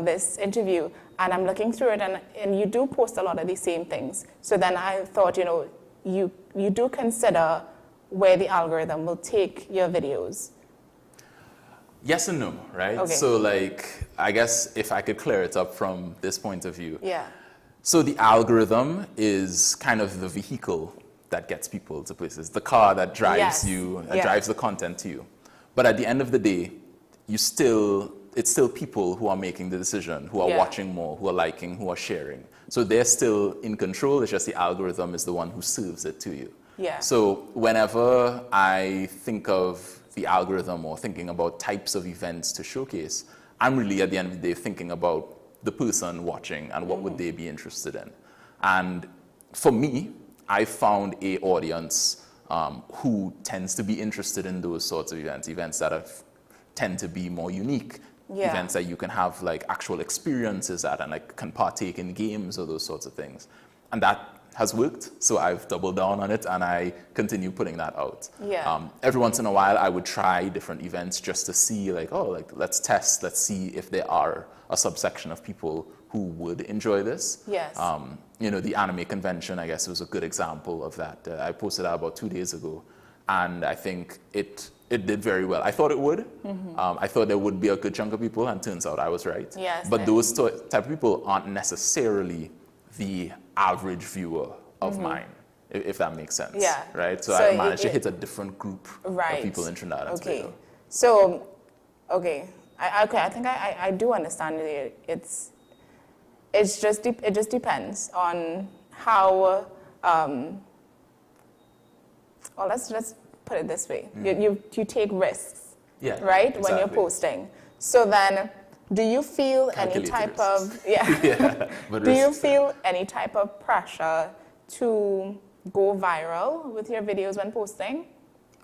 this interview, and I'm looking through it, and you do post a lot of the same things. So then I thought, you know, you do consider where the algorithm will take your videos. Yes and no, right? Okay. So like, I guess if I could clear it up from this point of view. Yeah. So the algorithm is kind of the vehicle that gets people to places, the car that drives you, that drives the content to you. But at the end of the day, it's still people who are making the decision, who are watching more, who are liking, who are sharing. So they're still in control, it's just the algorithm is the one who serves it to you. Yeah. So whenever I think of the algorithm or thinking about types of events to showcase, I'm really at the end of the day thinking about the person watching and what would they be interested in. And for me, I found a audience who tends to be interested in those sorts of events that tend to be more unique, events that you can have like actual experiences at and like can partake in games or those sorts of things. And that has worked, so I've doubled down on it and I continue putting that out. Yeah. Every once in a while I would try different events just to see like, oh, like let's see if there are a subsection of people who would enjoy this. Yes. You know, the anime convention, I guess, was a good example of that. I posted that about 2 days ago, and I think it did very well. I thought it would. I thought there would be a good chunk of people, and turns out I was right. Yes, but those type of people aren't necessarily the average viewer of mine, if that makes sense. Yeah. Right? So I managed to hit a different group of people interested in that. Okay. So, okay. I think I do understand it. It just depends on how. Well, let's just put it this way: you take risks, right? Exactly. When you're posting. So then, do you feel any type of do you feel any type of pressure to go viral with your videos when posting?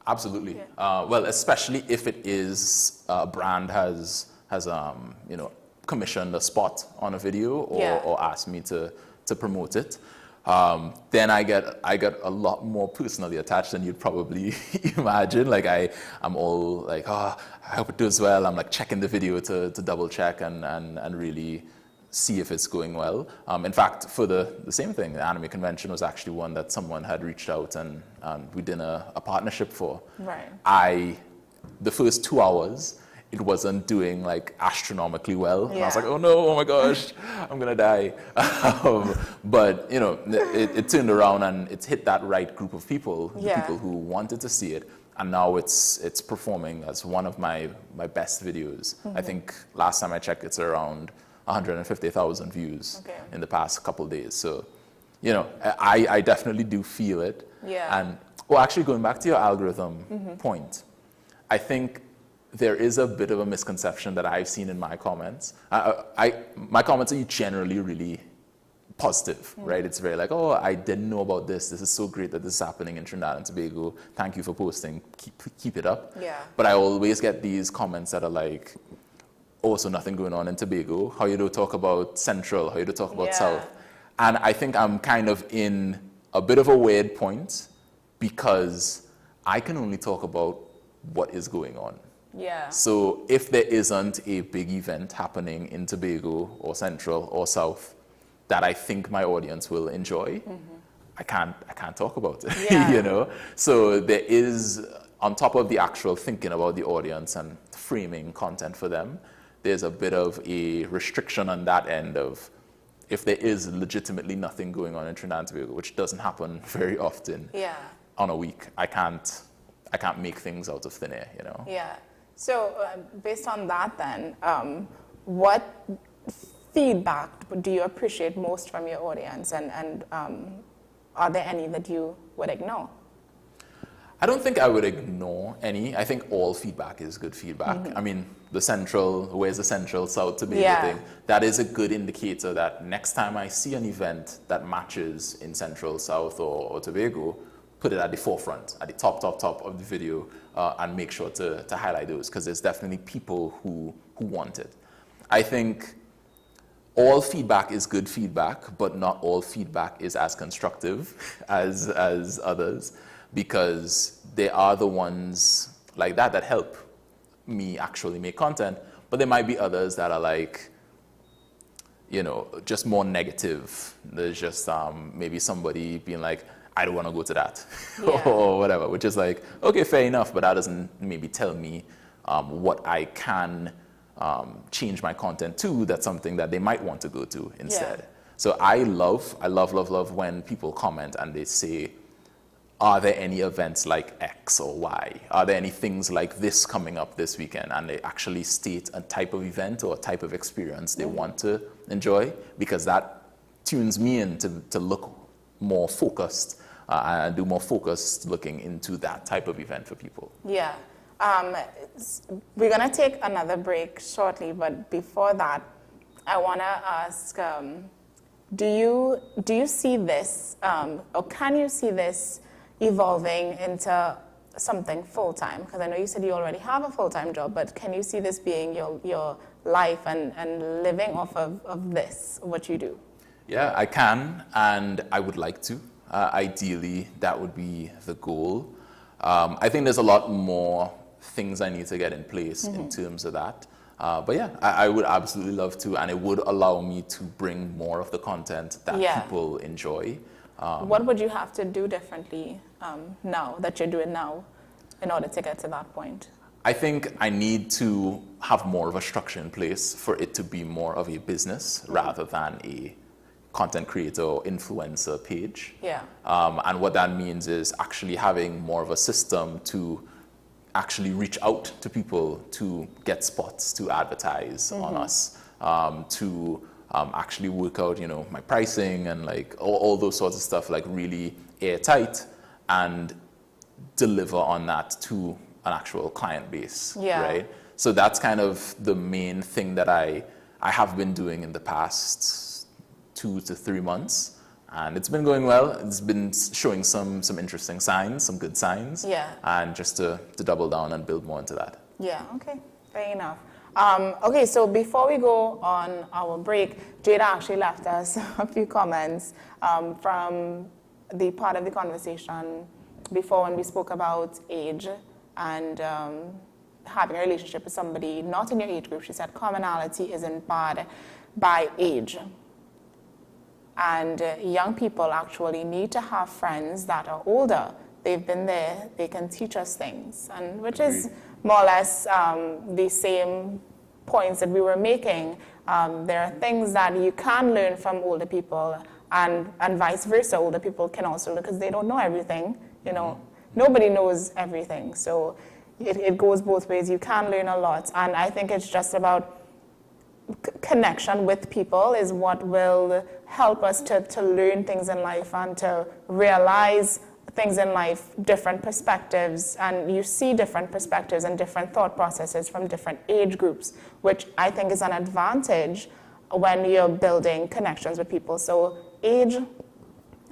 Absolutely. Well, especially if it is a brand has you know, commissioned a spot on a video or asked me to promote it. Then I get a lot more personally attached than you'd probably imagine. Like I'm all like, oh, I hope it does well. I'm like checking the video to double check and really see if it's going well. In fact, for the same thing, the anime convention was actually one that someone had reached out and we did a partnership for. Right. The first 2 hours, it wasn't doing like astronomically well. And I was like, oh no, oh my gosh, I'm gonna die. But you know, it turned around and it hit that right group of people, the people who wanted to see it. And now it's performing as one of my best videos. I think last time I checked, it's around 150,000 views in the past couple days. So, you know, I definitely do feel it. Yeah. And well, actually going back to your algorithm point, I think there is a bit of a misconception that I've seen in my comments. My comments are generally really positive, right? It's very like, oh, I didn't know about this. This is so great that this is happening in Trinidad and Tobago. Thank you for posting. Keep it up. Yeah. But I always get these comments that are like, oh, so nothing going on in Tobago. How you don't talk about Central? How you don't talk about South? And I think I'm kind of in a bit of a weird point because I can only talk about what is going on. Yeah. So if there isn't a big event happening in Tobago or Central or South that I think my audience will enjoy, I can't talk about it, you know? So there is, on top of the actual thinking about the audience and framing content for them, there's a bit of a restriction on that end of if there is legitimately nothing going on in Trinidad and Tobago, which doesn't happen very often on a week, I can't make things out of thin air, you know? Yeah. So based on that then, what feedback do you appreciate most from your audience, and are there any that you would ignore? I don't think I would ignore any. I think all feedback is good feedback. I mean, the Central, where's the Central South Tobago thing? That is a good indicator that next time I see an event that matches in Central, South, or Tobago, put it at the forefront, at the top of the video, and make sure to highlight those, because there's definitely people who want it. I think all feedback is good feedback, but not all feedback is as constructive as others, because there are the ones like that help me actually make content, but there might be others that are like, you know, just more negative. There's just maybe somebody being like, I don't want to go to that, or whatever, which is like, okay, fair enough, but that doesn't maybe tell me what I can change my content to. That's something that they might want to go to instead. So I love when people comment and they say, are there any events like X or Y? Are there any things like this coming up this weekend? And they actually state a type of event or a type of experience they want to enjoy, because that tunes me in to look more focused and do more focused looking into that type of event for people. Yeah. We're going to take another break shortly, but before that, I want to ask, do you see this, or can you see this evolving into something full-time? Because I know you said you already have a full-time job, but can you see this being your life and living off of this, what you do? Yeah, I can, and I would like to. Ideally, that would be the goal. I think there's a lot more things I need to get in place in terms of that. But yeah, I would absolutely love to, and it would allow me to bring more of the content that people enjoy. What would you have to do differently now that you're doing now in order to get to that point? I think I need to have more of a structure in place for it to be more of a business rather than a content creator or influencer page. Yeah. And what that means is actually having more of a system to actually reach out to people to get spots to advertise on us, to actually work out, you know, my pricing and like all those sorts of stuff, like really airtight, and deliver on that to an actual client base, right? So that's kind of the main thing that I have been doing in the past 2 to 3 months, and it's been going well. It's been showing some interesting signs, some good signs, and just to double down and build more into that. Yeah, okay, fair enough. Okay, so before we go on our break, Jada actually left us a few comments from the part of the conversation before when we spoke about age and having a relationship with somebody not in your age group. She said commonality isn't bad by age. And young people actually need to have friends that are older. They've been there, they can teach us things, and which is more or less the same points that we were making. There are things that you can learn from older people, and vice versa. Older people can also, because they don't know everything, you know. Nobody knows everything, so it goes both ways. You can learn a lot, and I think it's just about connection with people is what will help us to learn things in life and to realize things in life, different perspectives, and you see different perspectives and different thought processes from different age groups, which I think is an advantage when you're building connections with people. So age,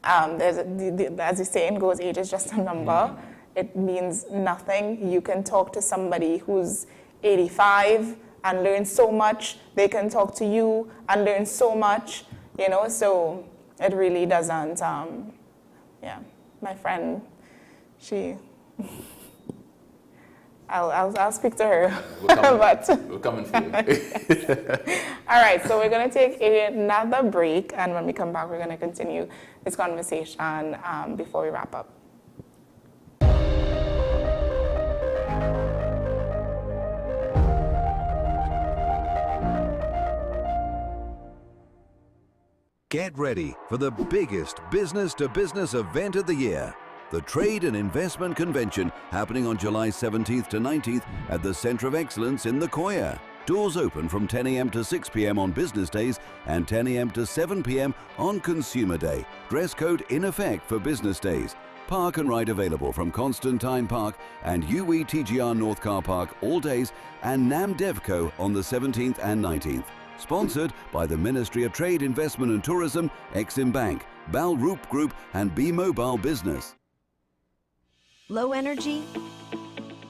as the saying goes, age is just a number. It means nothing. You can talk to somebody who's 85 and learn so much. They can talk to you and learn so much, you know, so it really doesn't, yeah. My friend, she, I'll speak to her. We're coming for you. All right, so we're going to take another break, and when we come back, we're going to continue this conversation before we wrap up. Get ready for the biggest business-to-business event of the year, the Trade and Investment Convention, happening on July 17th to 19th at the Center of Excellence in the Koya. Doors open from 10 a.m. to 6 p.m. on business days and 10 a.m. to 7 p.m. on Consumer Day. Dress code in effect for business days. Park and ride available from Constantine Park and UETGR North Car Park all days, and NAM Devco on the 17th and 19th. Sponsored by the Ministry of Trade, Investment and Tourism, Exim Bank, Bal Roop Group and Bmobile Business. Low energy?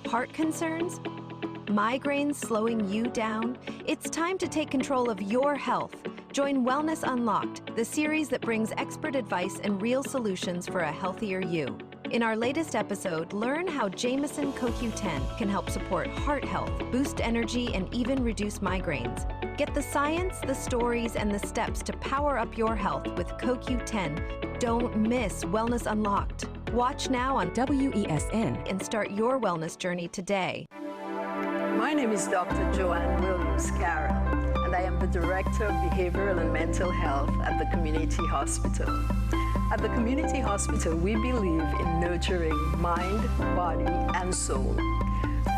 Heart concerns? Migraines slowing you down? It's time to take control of your health. Join Wellness Unlocked, the series that brings expert advice and real solutions for a healthier you. In our latest episode, learn how Jameson CoQ10 can help support heart health, boost energy, and even reduce migraines. Get the science, the stories, and the steps to power up your health with CoQ10. Don't miss Wellness Unlocked. Watch now on WESN and start your wellness journey today. My name is Dr. Joanne Williams-Carroll, and I am the Director of Behavioral and Mental Health at the Community Hospital. At the Community Hospital, we believe in nurturing mind, body, and soul.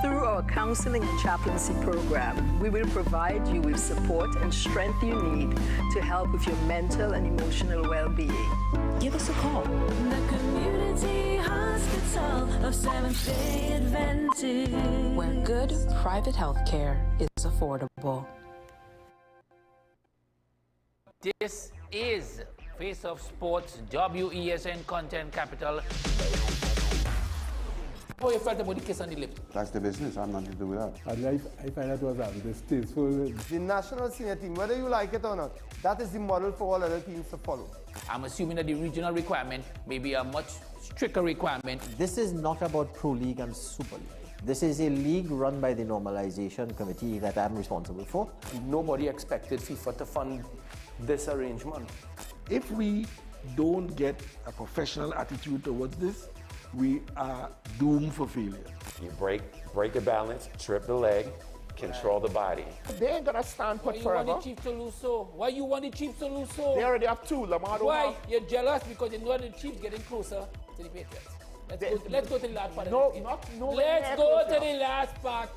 Through our counseling and chaplaincy program, we will provide you with support and strength you need to help with your mental and emotional well-being. Give us a call. The Community Hospital of Seventh-day Adventist, where good private health care is affordable. This is Face of Sports, WESN Content Capital. How you felt about the kiss on the lip? That's the business. I'm nothing to do with that. I find that was distasteful. The national senior team, whether you like it or not, that is the model for all other teams to follow. I'm assuming that the regional requirement may be a much stricter requirement. This is not about Pro League and Super League. This is a league run by the Normalization Committee that I'm responsible for. Nobody expected FIFA to fund this arrangement. If we don't get a professional attitude towards this, we are doomed for failure. You break the balance, trip the leg, control the body. They ain't gonna stand put forever. Why you want the Chiefs to lose so? Why you want the Chiefs to lose so? They already have two. Lamar don't Why? have. You're jealous because you know the Chiefs getting closer to the Patriots. Let's go to the last part. No, of this game. no. Let's go to the last part.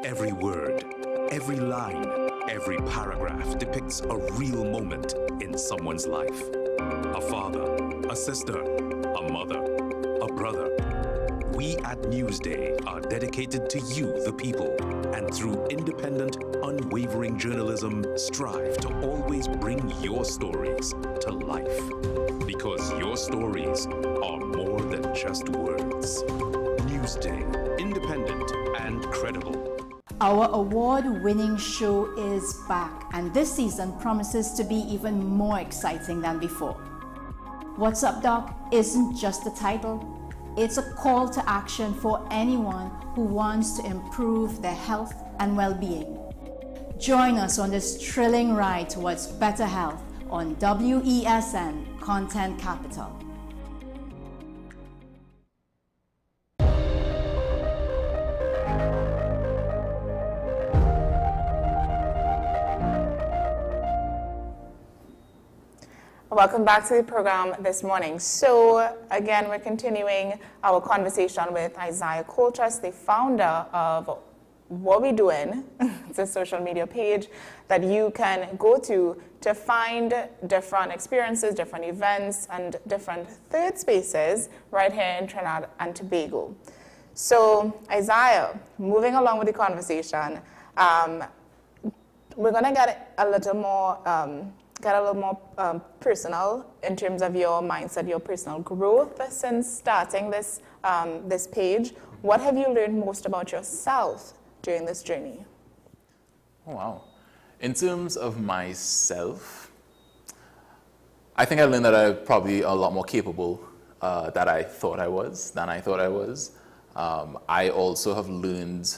Every word, every line, every paragraph depicts a real moment in someone's life. A father, a sister, a mother, a brother. We at Newsday are dedicated to you, the people, and through independent, unwavering journalism, strive to always bring your stories to life. Because your stories are more than just words. Newsday, independent and credible. Our award-winning show is back, and this season promises to be even more exciting than before. What's Up, Doc isn't just a title. It's a call to action for anyone who wants to improve their health and well-being. Join us on this thrilling ride towards better health on WESN Content Capital. Welcome back to the program this morning. So again, we're continuing our conversation with Isaiah Coltrus, the founder of What We Doing, it's a social media page that you can go to find different experiences, different events, and different third spaces right here in Trinidad and Tobago. So, Isaiah, moving along with the conversation, we're going to get a little more personal in terms of your mindset, your personal growth since starting this this page. What have you learned most about yourself during this journey? Oh, wow. In terms of myself, I think I learned that I'm probably a lot more capable than I thought I was. I also have learned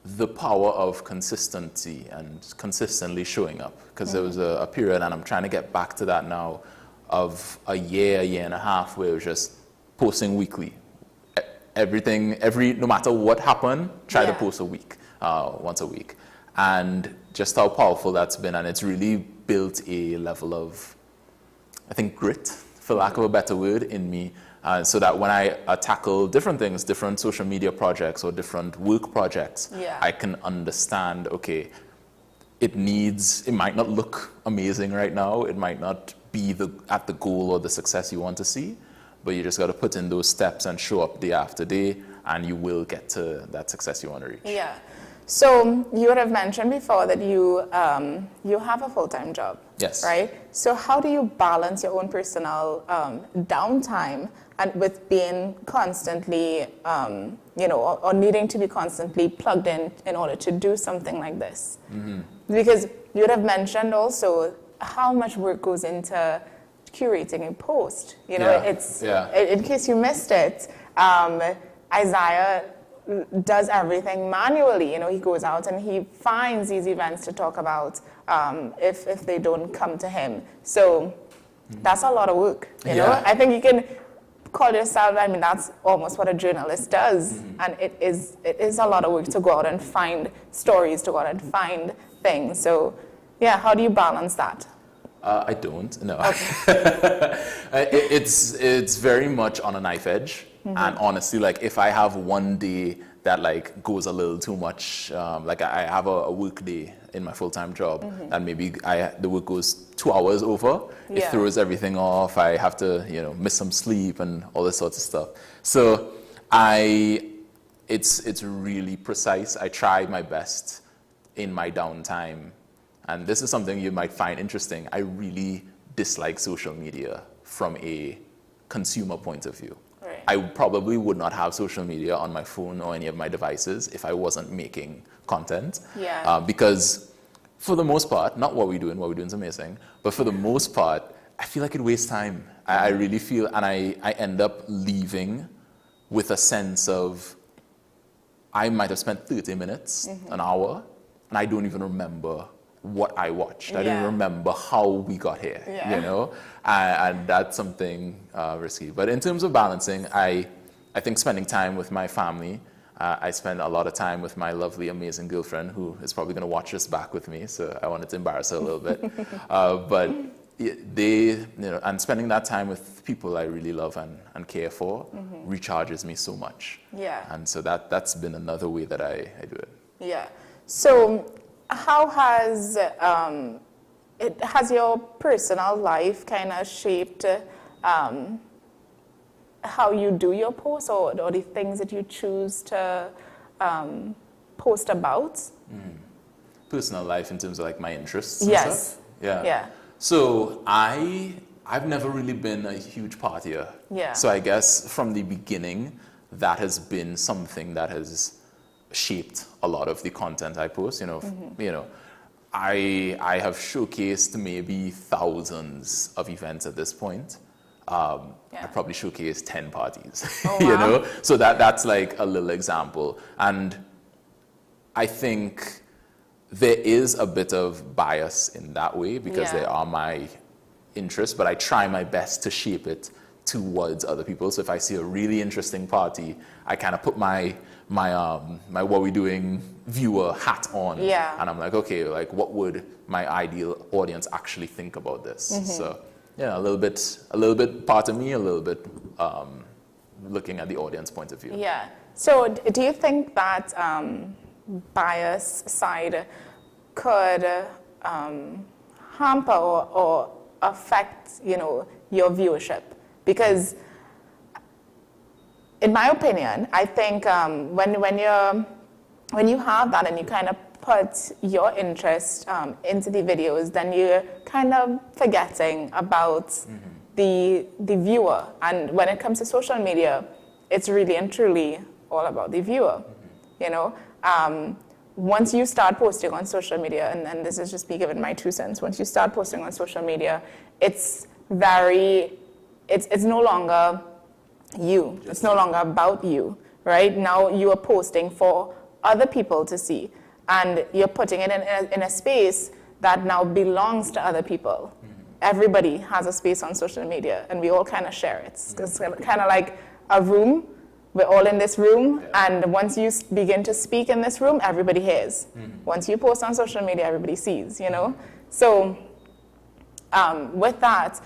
the power of consistency and consistently showing up, because there was a period, and I'm trying to get back to that now, of a year and a half where it was just posting weekly. No matter what happened, try to post once a week. And just how powerful that's been, and it's really built a level of, I think, grit, for lack of a better word, in me, so that when I tackle different things, different social media projects or different work projects, I can understand, okay, it might not look amazing right now, it might not be at the goal or the success you want to see, but you just got to put in those steps and show up day after day, and you will get to that success you want to reach. Yeah. So you would have mentioned before that you have a full-time job. Yes. Right? So how do you balance your own personal downtime and with being constantly, or needing to be constantly plugged in order to do something like this? Mm-hmm. Because you would have mentioned also how much work goes into curating a post. In case you missed it, Isaiah does everything manually. He goes out and he finds these events to talk about if they don't come to him. So that's a lot of work. You know, I think you can call yourself, that's almost what a journalist does. And it is a lot of work to go out and find stories, to go out and find things. So yeah, how do you balance that? I don't, no. Okay. It's very much on a knife edge. And honestly, if I have one day that goes a little too much, I have a work day in my full-time job, and maybe the work goes 2 hours over, it throws everything off, I have to, miss some sleep and all this sorts of stuff. So it's really precise. I try my best in my downtime. And this is something you might find interesting. I really dislike social media from a consumer point of view. Right. I probably would not have social media on my phone or any of my devices if I wasn't making content. Yeah. Because for the most part, not what we're doing is amazing, but for the most part, I feel like it wastes time. I really feel, and I end up leaving with a sense of, I might have spent 30 minutes, an hour, and I don't even remember what I watched. I don't remember how we got here, and that's something risky. But in terms of balancing, I think spending time with my family, I spend a lot of time with my lovely, amazing girlfriend, who is probably going to watch this back with me, so I wanted to embarrass her a little bit. But and spending that time with people I really love and care for recharges me so much. Yeah. And so that's been another way that I do it. Yeah. So how has your personal life kind of shaped how you do your posts, or the things that you choose to post about? Personal life in terms of my interests? Yes. And stuff? Yeah. So I've never really been a huge partier. Yeah. So I guess from the beginning, that has been something that has shaped a lot of the content I post. I have showcased maybe thousands of events at this point. I probably showcased 10 parties. Oh, wow. So that's like a little example. And I think there is a bit of bias in that way, because they are my interests, but I try my best to shape it towards other people. So if I see a really interesting party, I kind of put my What We Doing viewer hat on, and I'm like, okay, what would my ideal audience actually think about this? So a little bit part of me, a little bit looking at the audience point of view. Yeah. So do you think that bias side could hamper or affect, your viewership? Because in my opinion, I think when you have that and you kind of put your interest into the videos, then you're kind of forgetting about the viewer. And when it comes to social media, it's really and truly all about the viewer. Once you start posting on social media, and this is just me giving my 2 cents, once you start posting on social media, it's no longer you. It's no longer about you, right? Now you are posting for other people to see, and you're putting it in a space that now belongs to other people. Everybody has a space on social media, and we all kind of share it. It's kind of like a room. We're all in this room, and once you begin to speak in this room, everybody hears. Once you post on social media, everybody sees, So with that,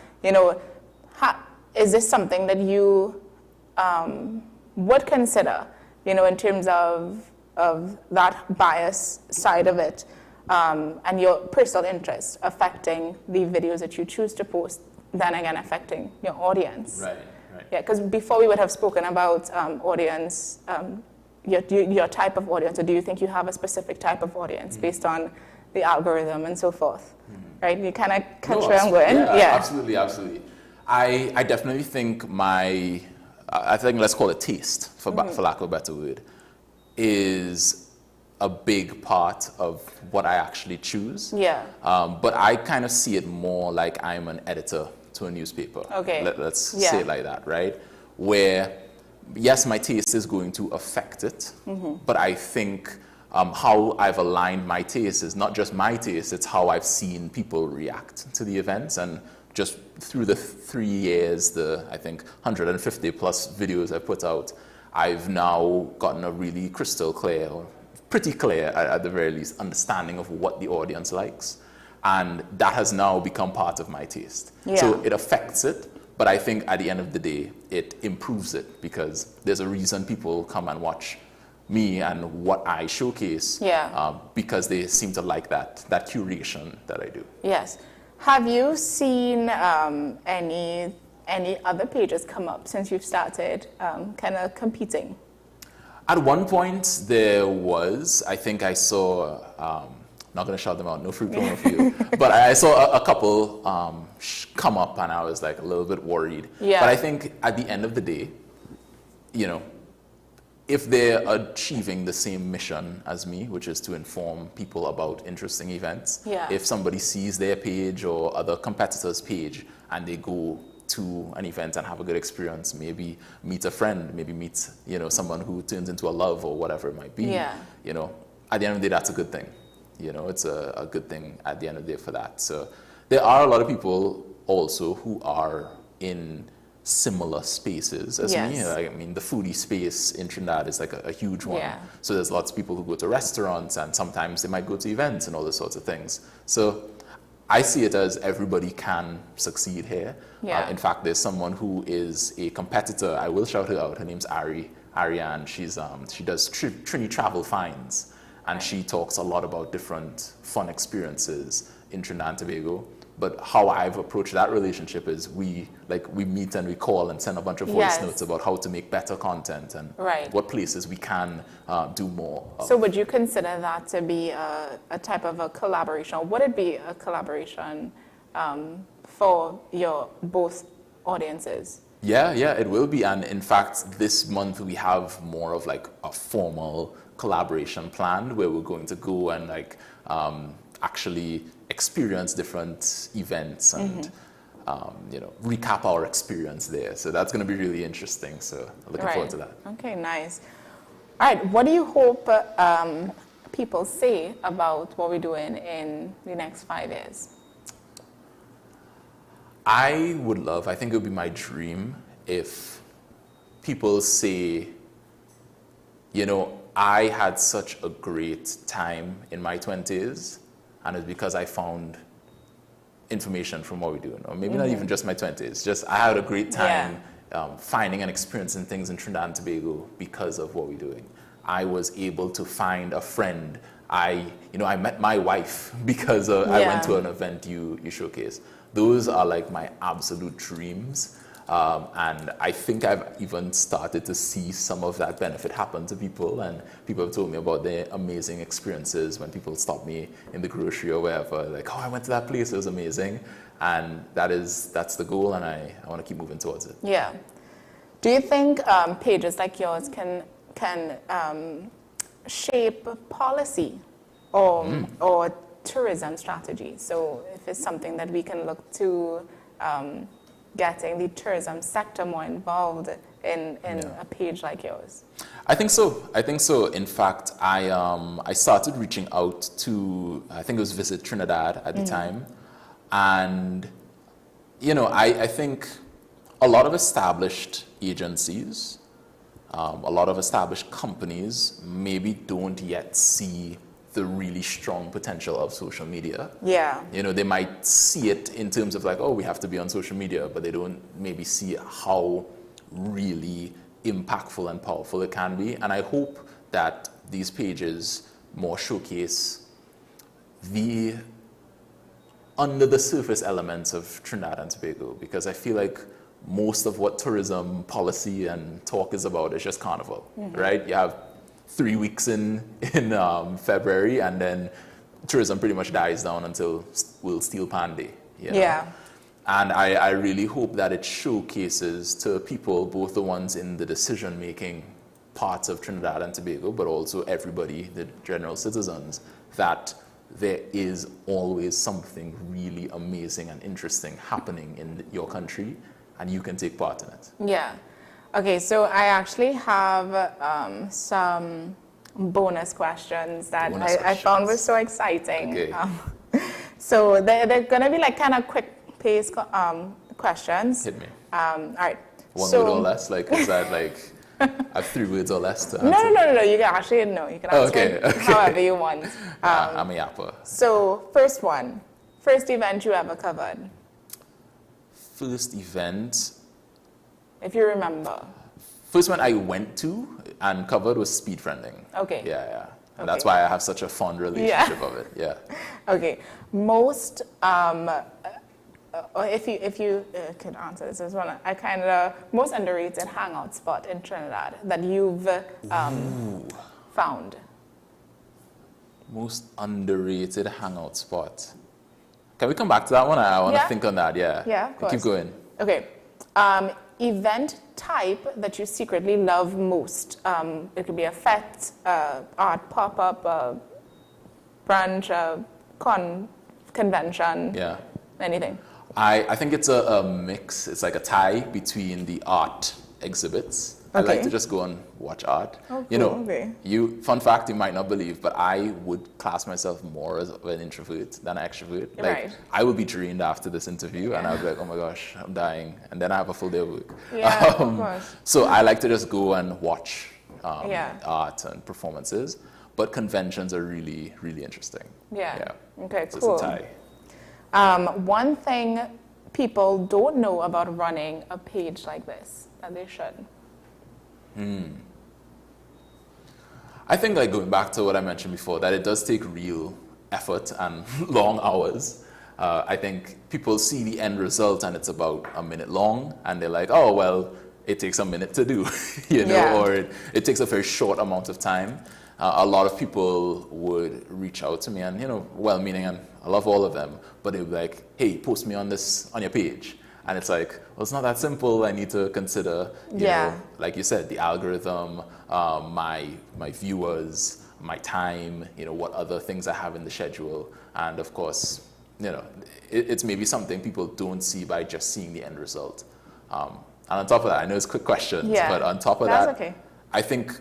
is this something that you would consider, in terms of that bias side of it, and your personal interest affecting the videos that you choose to post, then again affecting your audience? Right. Yeah, because before we would have spoken about audience, your type of audience, or do you think you have a specific type of audience based on the algorithm and so forth? Right? You kind of catch where I'm going? Yeah, absolutely. I definitely think I think let's call it taste, for lack of a better word, is a big part of what I actually choose. Yeah. But I kind of see it more like I'm an editor to a newspaper. Okay. Let's say it like that, right? Where, yes, my taste is going to affect it, but I think how I've aligned my taste is not just my taste, it's how I've seen people react to the events. And just through the 3 years, I think 150 plus videos I've put out, I've now gotten a really crystal clear, or pretty clear at the very least, understanding of what the audience likes. And that has now become part of my taste. Yeah. So it affects it, but I think at the end of the day, it improves it, because there's a reason people come and watch me and what I showcase, because they seem to like that curation that I do. Yes. Have you seen any other pages come up since you've started kind of competing? At one point there was, I think I saw, not going to shout them out, no free promo for you, but I saw a couple come up, and I was like a little bit worried. Yeah. But I think at the end of the day, if they're achieving the same mission as me, which is to inform people about interesting events, if somebody sees their page or other competitors' page and they go to an event and have a good experience, maybe meet a friend, maybe meet someone who turns into a love or whatever it might be, at the end of the day, that's a good thing. It's a good thing at the end of the day for that. So there are a lot of people also who are in similar spaces as me. I mean, the foodie space in Trinidad is like a huge one. Yeah. So there's lots of people who go to restaurants, and sometimes they might go to events and all those sorts of things. So I see it as everybody can succeed here. Yeah. In fact, there's someone who is a competitor. I will shout her out. Her name's Ariane. She does Trini Travel Finds, and she talks a lot about different fun experiences in Trinidad and Tobago. But how I've approached that relationship is we meet and we call and send a bunch of voice notes about how to make better content and what places we can do more of. So would you consider that to be a type of a collaboration? Or would it be a collaboration for your both audiences? Yeah, it will be. And in fact, this month we have more of like a formal collaboration planned, where we're going to go and actually experience different events and recap our experience there. So that's going to be really interesting. So looking forward to that. Okay, nice. All right, what do you hope people say about what we're doing in the next 5 years? I think it would be my dream if people say, I had such a great time in my 20s, and it's because I found information from what we're doing. Or maybe not even just my 20s, just I had a great time finding and experiencing things in Trinidad and Tobago because of what we're doing. I was able to find a friend. I met my wife because I went to an event you showcased. Those are like my absolute dreams. And I think I've even started to see some of that benefit happen to people, and people have told me about their amazing experiences when people stop me in the grocery or wherever, like, oh, I went to that place, it was amazing. And that's the goal, and I want to keep moving towards it. Yeah. Do you think pages like yours can shape policy or tourism strategy? So if it's something that we can look to getting the tourism sector more involved in a page like yours? I think so. In fact, I started reaching out to, I think it was Visit Trinidad at the time. And, I think a lot of established agencies, a lot of established companies maybe don't yet see the really strong potential of social media. Yeah. They might see it in terms of like, oh, we have to be on social media, but they don't maybe see how really impactful and powerful it can be. And I hope that these pages more showcase the under the surface elements of Trinidad and Tobago, because I feel like most of what tourism policy and talk is about is just carnival, right? You have 3 weeks in February, and then tourism pretty much dies down until World Steel Pan Day. Yeah. And I really hope that it showcases to people, both the ones in the decision-making parts of Trinidad and Tobago, but also everybody, the general citizens, that there is always something really amazing and interesting happening in your country, and you can take part in it. Yeah. Okay, so I actually have some bonus questions that I found was so exciting. Okay. So they're going to be like kind of quick-paced questions. Hit me. All right. One word or less? Like, is that like, I have 3 words or less to answer? No. You can actually, you can answer it however you want. I'm a yapper. So, first event you ever covered? First event? If you remember. First one I went to and covered was speed friending. Okay. Yeah. And that's why I have such a fond relationship of it. Yeah. Okay. Most, if you could answer this as well, most underrated hangout spot in Trinidad that you've found. Most underrated hangout spot. Can we come back to that one? I want to think on that. Yeah. Yeah, of course. Keep going. Okay. Event type that you secretly love most. It could be a fete, art pop-up, a brunch, a convention. Yeah. Anything. I think it's a mix. It's like a tie between the art exhibits. I like to just go and watch art. Oh, cool. Fun fact you might not believe, but I would class myself more as an introvert than an extrovert. Like, I would be drained after this interview, and I'd be like, oh my gosh, I'm dying. And then I have a full day of work. Yeah, of course. So I like to just go and watch art and performances. But conventions are really, really interesting. Yeah. Okay, so cool. It's a tie. One thing people don't know about running a page like this that they should. I think, like, going back to what I mentioned before, that it does take real effort and long hours. I think people see the end result and it's about a minute long, and they're like, oh, well, it takes a minute to do, or it takes a very short amount of time. A lot of people would reach out to me and, well-meaning, and I love all of them, but they'd be like, hey, post me on this, on your page. And it's like, well, it's not that simple. I need to consider, you know, like you said, the algorithm, my viewers, my time, what other things I have in the schedule. And of course, it's maybe something people don't see by just seeing the end result. And on top of that, I know it's quick questions, but on top of that, I think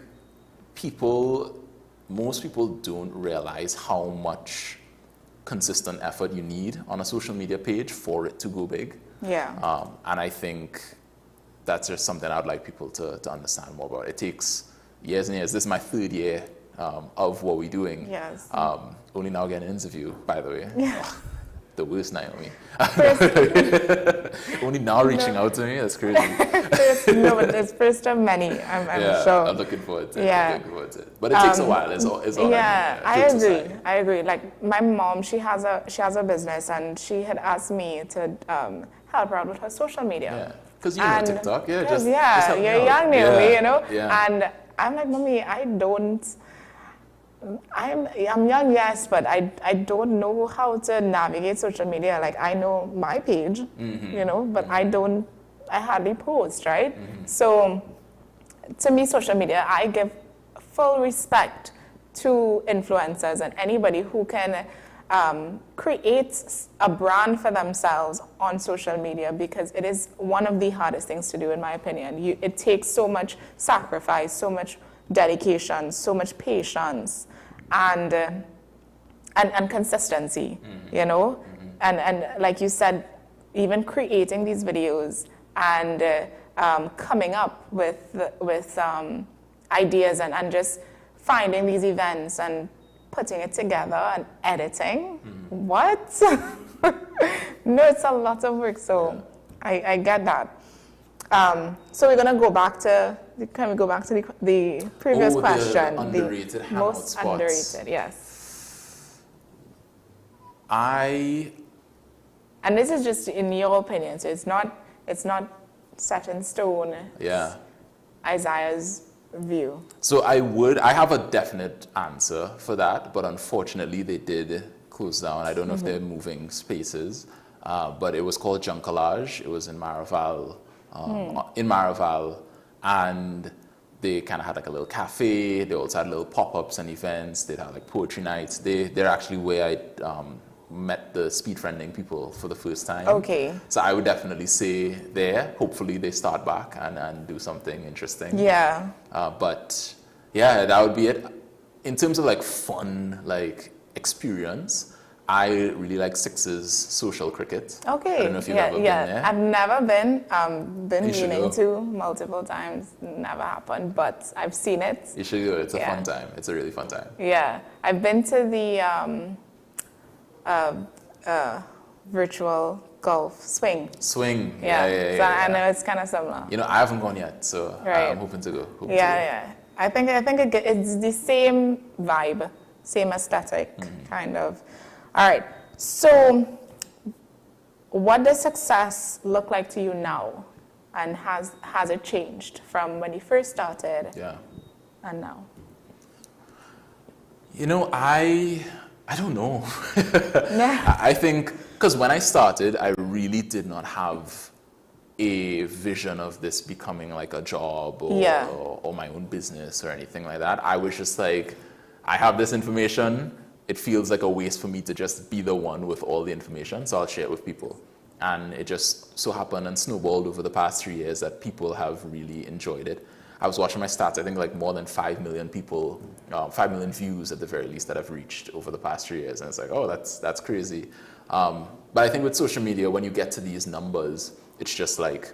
most people don't realize how much consistent effort you need on a social media page for it to go big. Yeah. And I think that's just something I'd like people to understand more about. It takes years and years. This is my 3rd year of what we're doing. Yes. Only now getting an interview, by the way. Yeah. the worst Naomi. Only now reaching out to me, that's crazy. No, but it's first of many, I'm sure. I'm looking forward to it. Yeah. I'm looking forward to it. But it takes a while, is all yeah, I agree. I agree. Like my mom, she has a business, and she had asked me to help her out with her social media. Yeah, because you know TikTok. Yeah, just help me you're out. young, Naomi, Yeah. you know? Yeah. And I'm like, Mommy, I'm young, yes, but I don't know how to navigate social media. Like I know my page, you know, but I hardly post, right? So to me, social media, I give full respect to influencers and anybody who can create a brand for themselves on social media, because it is one of the hardest things to do, in my opinion. It takes so much sacrifice, so much dedication, so much patience, and consistency, you know? And like you said, even creating these videos and coming up with ideas and just finding these events and putting it together and editing. What? No, it's a lot of work, so I get that. So we're gonna go back to, can we go back to the previous question? The underrated the hangout most spots. underrated, yes. And this is just in your opinion, so it's not set in stone. Yeah. Isaiah's view. So I have a definite answer for that, but unfortunately they did close down. I don't know if they're moving spaces, but it was called Junkalage. It was in Maraval, and they kind of had like a little cafe. They also had little pop-ups and events. They'd have like poetry nights. They're actually where I met the speed friending people for the first time. Okay. So I would definitely say there. Hopefully they start back and do something interesting. Yeah. But yeah, that would be it. In terms of like fun, like experience, I really like Six's social cricket. Okay. I don't know if you've ever been there. I've never been. Been You should meaning go. to multiple times. Never happened, but I've seen it. You should go. It's a fun time. It's a really fun time. Yeah, I've been to the virtual golf swing. Swing. Yeah. Yeah. So I know it's kind of similar. You know, I haven't gone yet, so Right. I'm hoping to go. Yeah. I think it's the same vibe, same aesthetic, kind of. All right. So, what does success look like to you now, and has it changed from when you first started? Yeah. And now. You know, I don't know. I think, because when I started, I really did not have a vision of this becoming like a job or my own business or anything like that. I was just like, I have this information. It feels like a waste for me to just be the one with all the information, so I'll share it with people. And it just so happened and snowballed over the past 3 years that people have really enjoyed it. I was watching my stats, I think like more than 5 million people, 5 million views at the very least that I've reached over the past 3 years. And it's like, oh, that's crazy. But I think with social media, when you get to these numbers, it's just like,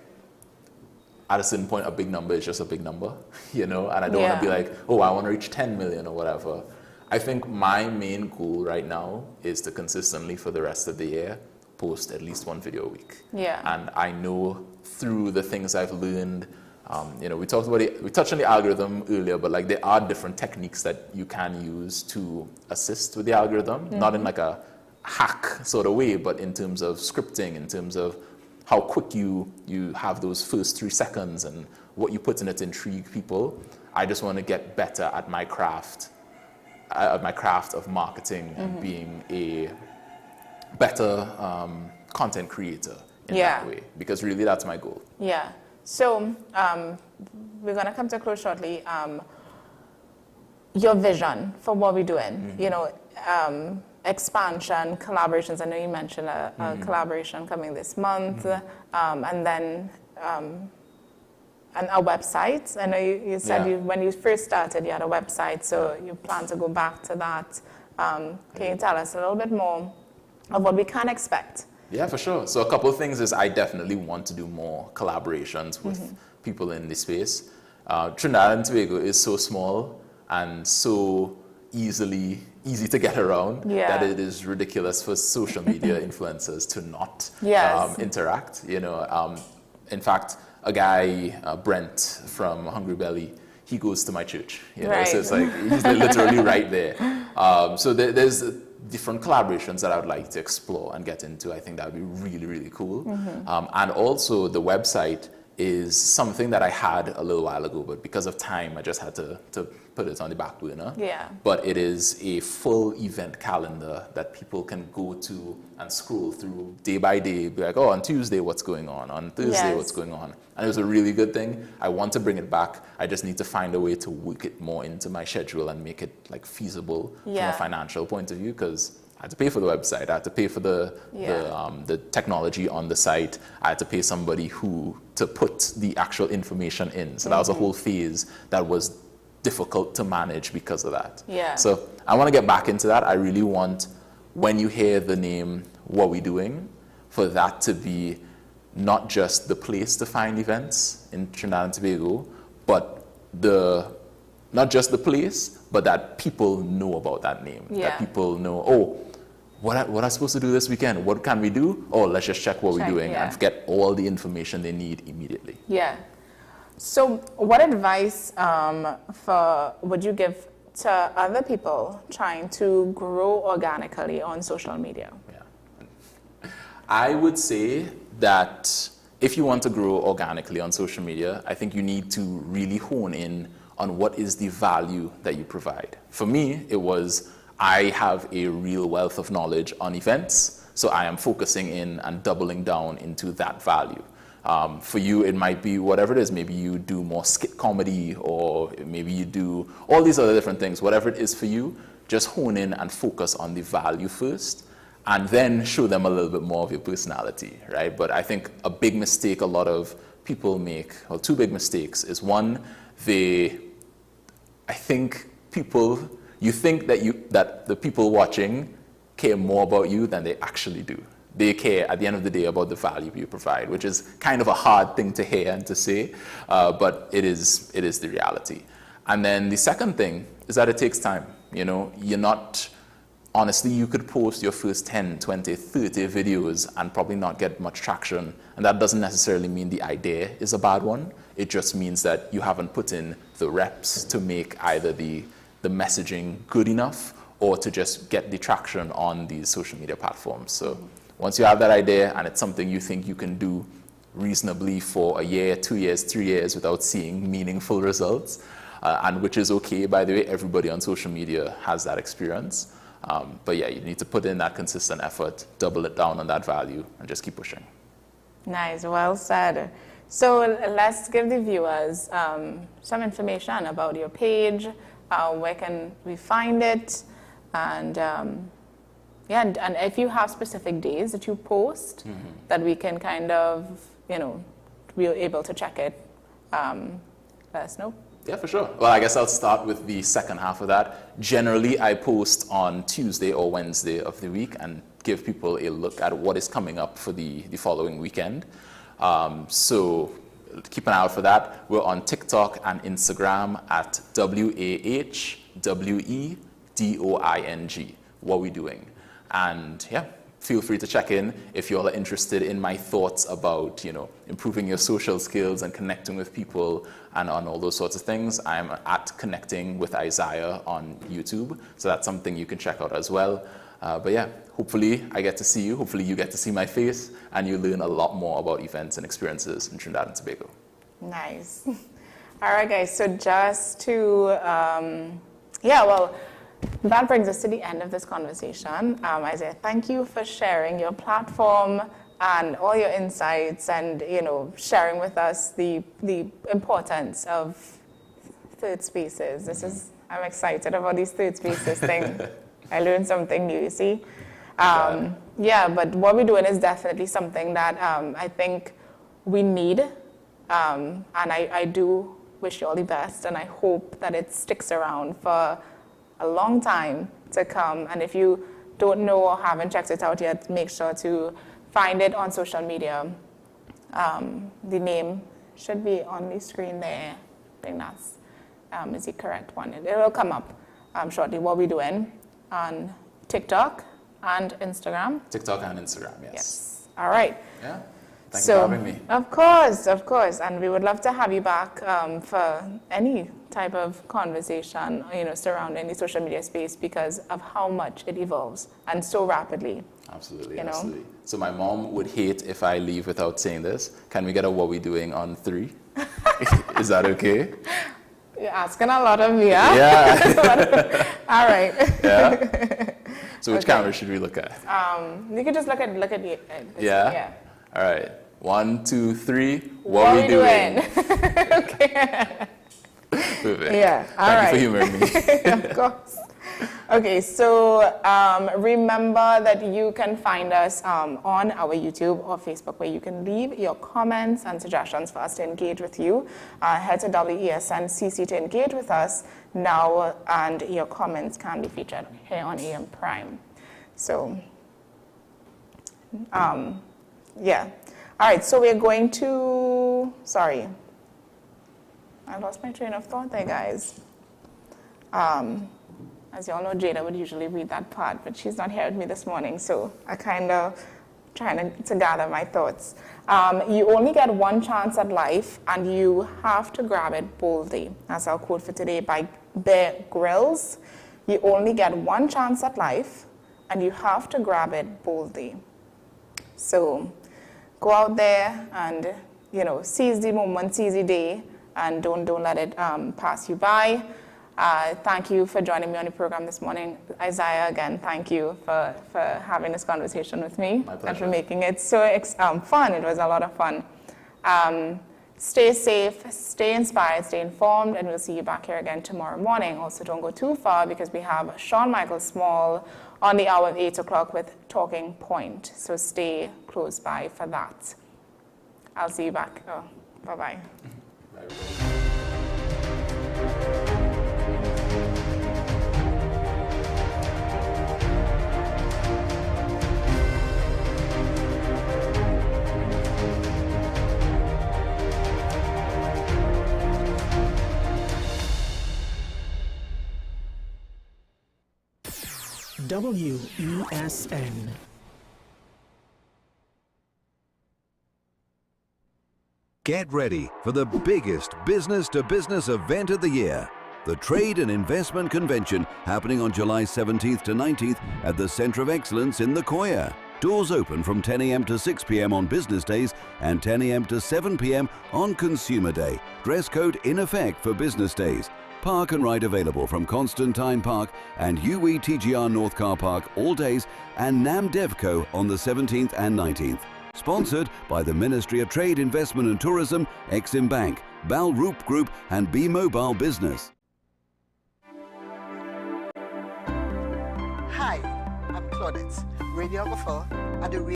at a certain point, a big number is just a big number, you know? And I don't want to be like, oh, I want to reach 10 million or whatever. I think my main goal right now is to consistently, for the rest of the year, post at least one video a week. Yeah. And I know through the things I've learned, you know, we touched on the algorithm earlier, but like there are different techniques that you can use to assist with the algorithm, not in like a hack sort of way, but in terms of scripting, in terms of how quick you have those first 3 seconds and what you put in it to intrigue people. I just want to get better at my craft of marketing and being a better content creator in that way, because really that's my goal. Yeah. So we're gonna come to a close shortly. Your vision for what we're doing, you know, expansion, collaborations. I know you mentioned a collaboration coming this month, and then and a website. I know you said when you first started, you had a website, so you plan to go back to that. Can you tell us a little bit more of what we can expect? Yeah, for sure. So a couple of things is I definitely want to do more collaborations with people in this space. Trinidad and Tobago is so small and so easily easy to get around, Yeah. that it is ridiculous for social media influencers to not Yes. interact. In fact, a guy, Brent from Hungry Belly, he goes to my church. Right. So it's like he's literally right there. So there's different collaborations that I would like to explore and get into. I think that would be really, really cool. And also the website is something that I had a little while ago, but because of time, I just had to put it on the back burner. Yeah. But it is a full event calendar that people can go to and scroll through day by day, be like, oh, on Tuesday, what's going on Thursday, Yes. what's going on. And it was a really good thing. I want to bring it back. I just need to find a way to work it more into my schedule and make it like feasible Yeah. from a financial point of view, because I had to pay for the website. I had to pay for the technology on the site. I had to pay somebody to put the actual information in. So that was a whole phase that was difficult to manage because of that. Yeah. So I want to get back into that. I really want, when you hear the name What We Doing, for that to be not just the place to find events in Trinidad and Tobago, but not just the place, but that people know about that name. Yeah. That people know, oh, what am I supposed to do this weekend? What can we do? Oh, let's just check what we're doing and get all the information they need immediately. Yeah. So what advice would you give to other people trying to grow organically on social media? I would say that if you want to grow organically on social media, I think you need to really hone in on what is the value that you provide. For me, it was, I have a real wealth of knowledge on events, so I am focusing in and doubling down into that value. For you, it might be whatever it is. Maybe you do more skit comedy, or maybe you do all these other different things. Whatever it is for you, just hone in and focus on the value first, and then show them a little bit more of your personality, right? But I think a big mistake a lot of people make, well, two big mistakes, is one, you think that the people watching care more about you than they actually do. They care at the end of the day about the value you provide, which is kind of a hard thing to hear and to say, but it is the reality. And then the second thing is that it takes time. Honestly, you could post your first 10, 20, 30 videos and probably not get much traction. And that doesn't necessarily mean the idea is a bad one. It just means that you haven't put in the reps to make either the messaging good enough or to just get the traction on these social media platforms. So once you have that idea and it's something you think you can do reasonably for a year, 2 years, 3 years without seeing meaningful results, and which is okay, by the way, everybody on social media has that experience. But yeah, you need to put in that consistent effort, double it down on that value, and just keep pushing. Nice, well said. So let's give the viewers some information about your page. Where can we find it? And and if you have specific days that you post, that we can kind of, be able to check it, let us know. Yeah, for sure. Well, I guess I'll start with the second half of that. Generally, I post on Tuesday or Wednesday of the week and give people a look at what is coming up for the following weekend. So keep an eye out for that. We're on TikTok and Instagram at WAHWEDOING, What We Doing. And yeah, feel free to check in if you all are interested in my thoughts about, improving your social skills and connecting with people and on all those sorts of things. I'm at Connecting with Isaiah on YouTube, so that's something you can check out as well. But yeah, hopefully I get to see you. Hopefully you get to see my face and you learn a lot more about events and experiences in Trinidad and Tobago. Nice. All right, guys. So just to, that brings us to the end of this conversation. Isaiah, thank you for sharing your platform and all your insights and, sharing with us the importance of third spaces. I'm excited about these third spaces thing. I learned something new, you see. But what we're doing is definitely something that I think we need. And I do wish you all the best, and I hope that it sticks around for a long time to come. And if you don't know or haven't checked it out yet, make sure to find it on social media. The name should be on the screen there. I think that's is the correct one. It will come up shortly. What we're doing. on TikTok and Instagram. TikTok and Instagram, yes. Yes. All right. Yeah. Thank you for having me. Of course, of course. And we would love to have you back for any type of conversation, surrounding the social media space because of how much it evolves and so rapidly. Absolutely, absolutely. So my mom would hate if I leave without saying this. Can we get a what we doing on 3? Is that okay? You're asking a lot of me, huh? Yeah. All right. Yeah. So which camera should we look at? You can just look at the. Yeah. All right. 1, 2, 3. What we doing? Okay. Perfect. Yeah. All right. Thank you for humoring me. Of course. Okay, so remember that you can find us on our YouTube or Facebook, where you can leave your comments and suggestions for us to engage with you. Head to WESN.cc to engage with us now, and your comments can be featured here on AM Prime. So, yeah. All right, so we're going to, sorry. I lost my train of thought there, guys. As you all know, Jada would usually read that part, but she's not here with me this morning, so I kind of trying to gather my thoughts. You only get one chance at life, and you have to grab it boldly. That's our quote for today by Bear Grylls. You only get one chance at life, and you have to grab it boldly. So go out there and, seize the moment, seize the day, and don't let it pass you by. Thank you for joining me on the program this morning. Isaiah, again, thank you for having this conversation with me. My pleasure. And for making it so fun. It was a lot of fun. Stay safe, stay inspired, stay informed, and we'll see you back here again tomorrow morning. Also, don't go too far because we have Sean Michael Small on the hour of 8 o'clock with Talking Point. So stay close by for that. I'll see you back. Oh, bye-bye. Bye. WESN. Get ready for the biggest business-to-business event of the year, the Trade and Investment Convention, happening on July 17th to 19th at the Centre of Excellence in the Koya. Doors open from 10 a.m. to 6 p.m. on business days and 10 a.m. to 7 p.m. on Consumer Day. Dress code in effect for business days. Park and ride available from Constantine Park and UETGR North Car Park all days, and NAM Devco on the 17th and 19th. Sponsored by the Ministry of Trade, Investment and Tourism, Exim Bank, Bal Roop Group and Bmobile Business. Hi, I'm Claudette, radiographer at the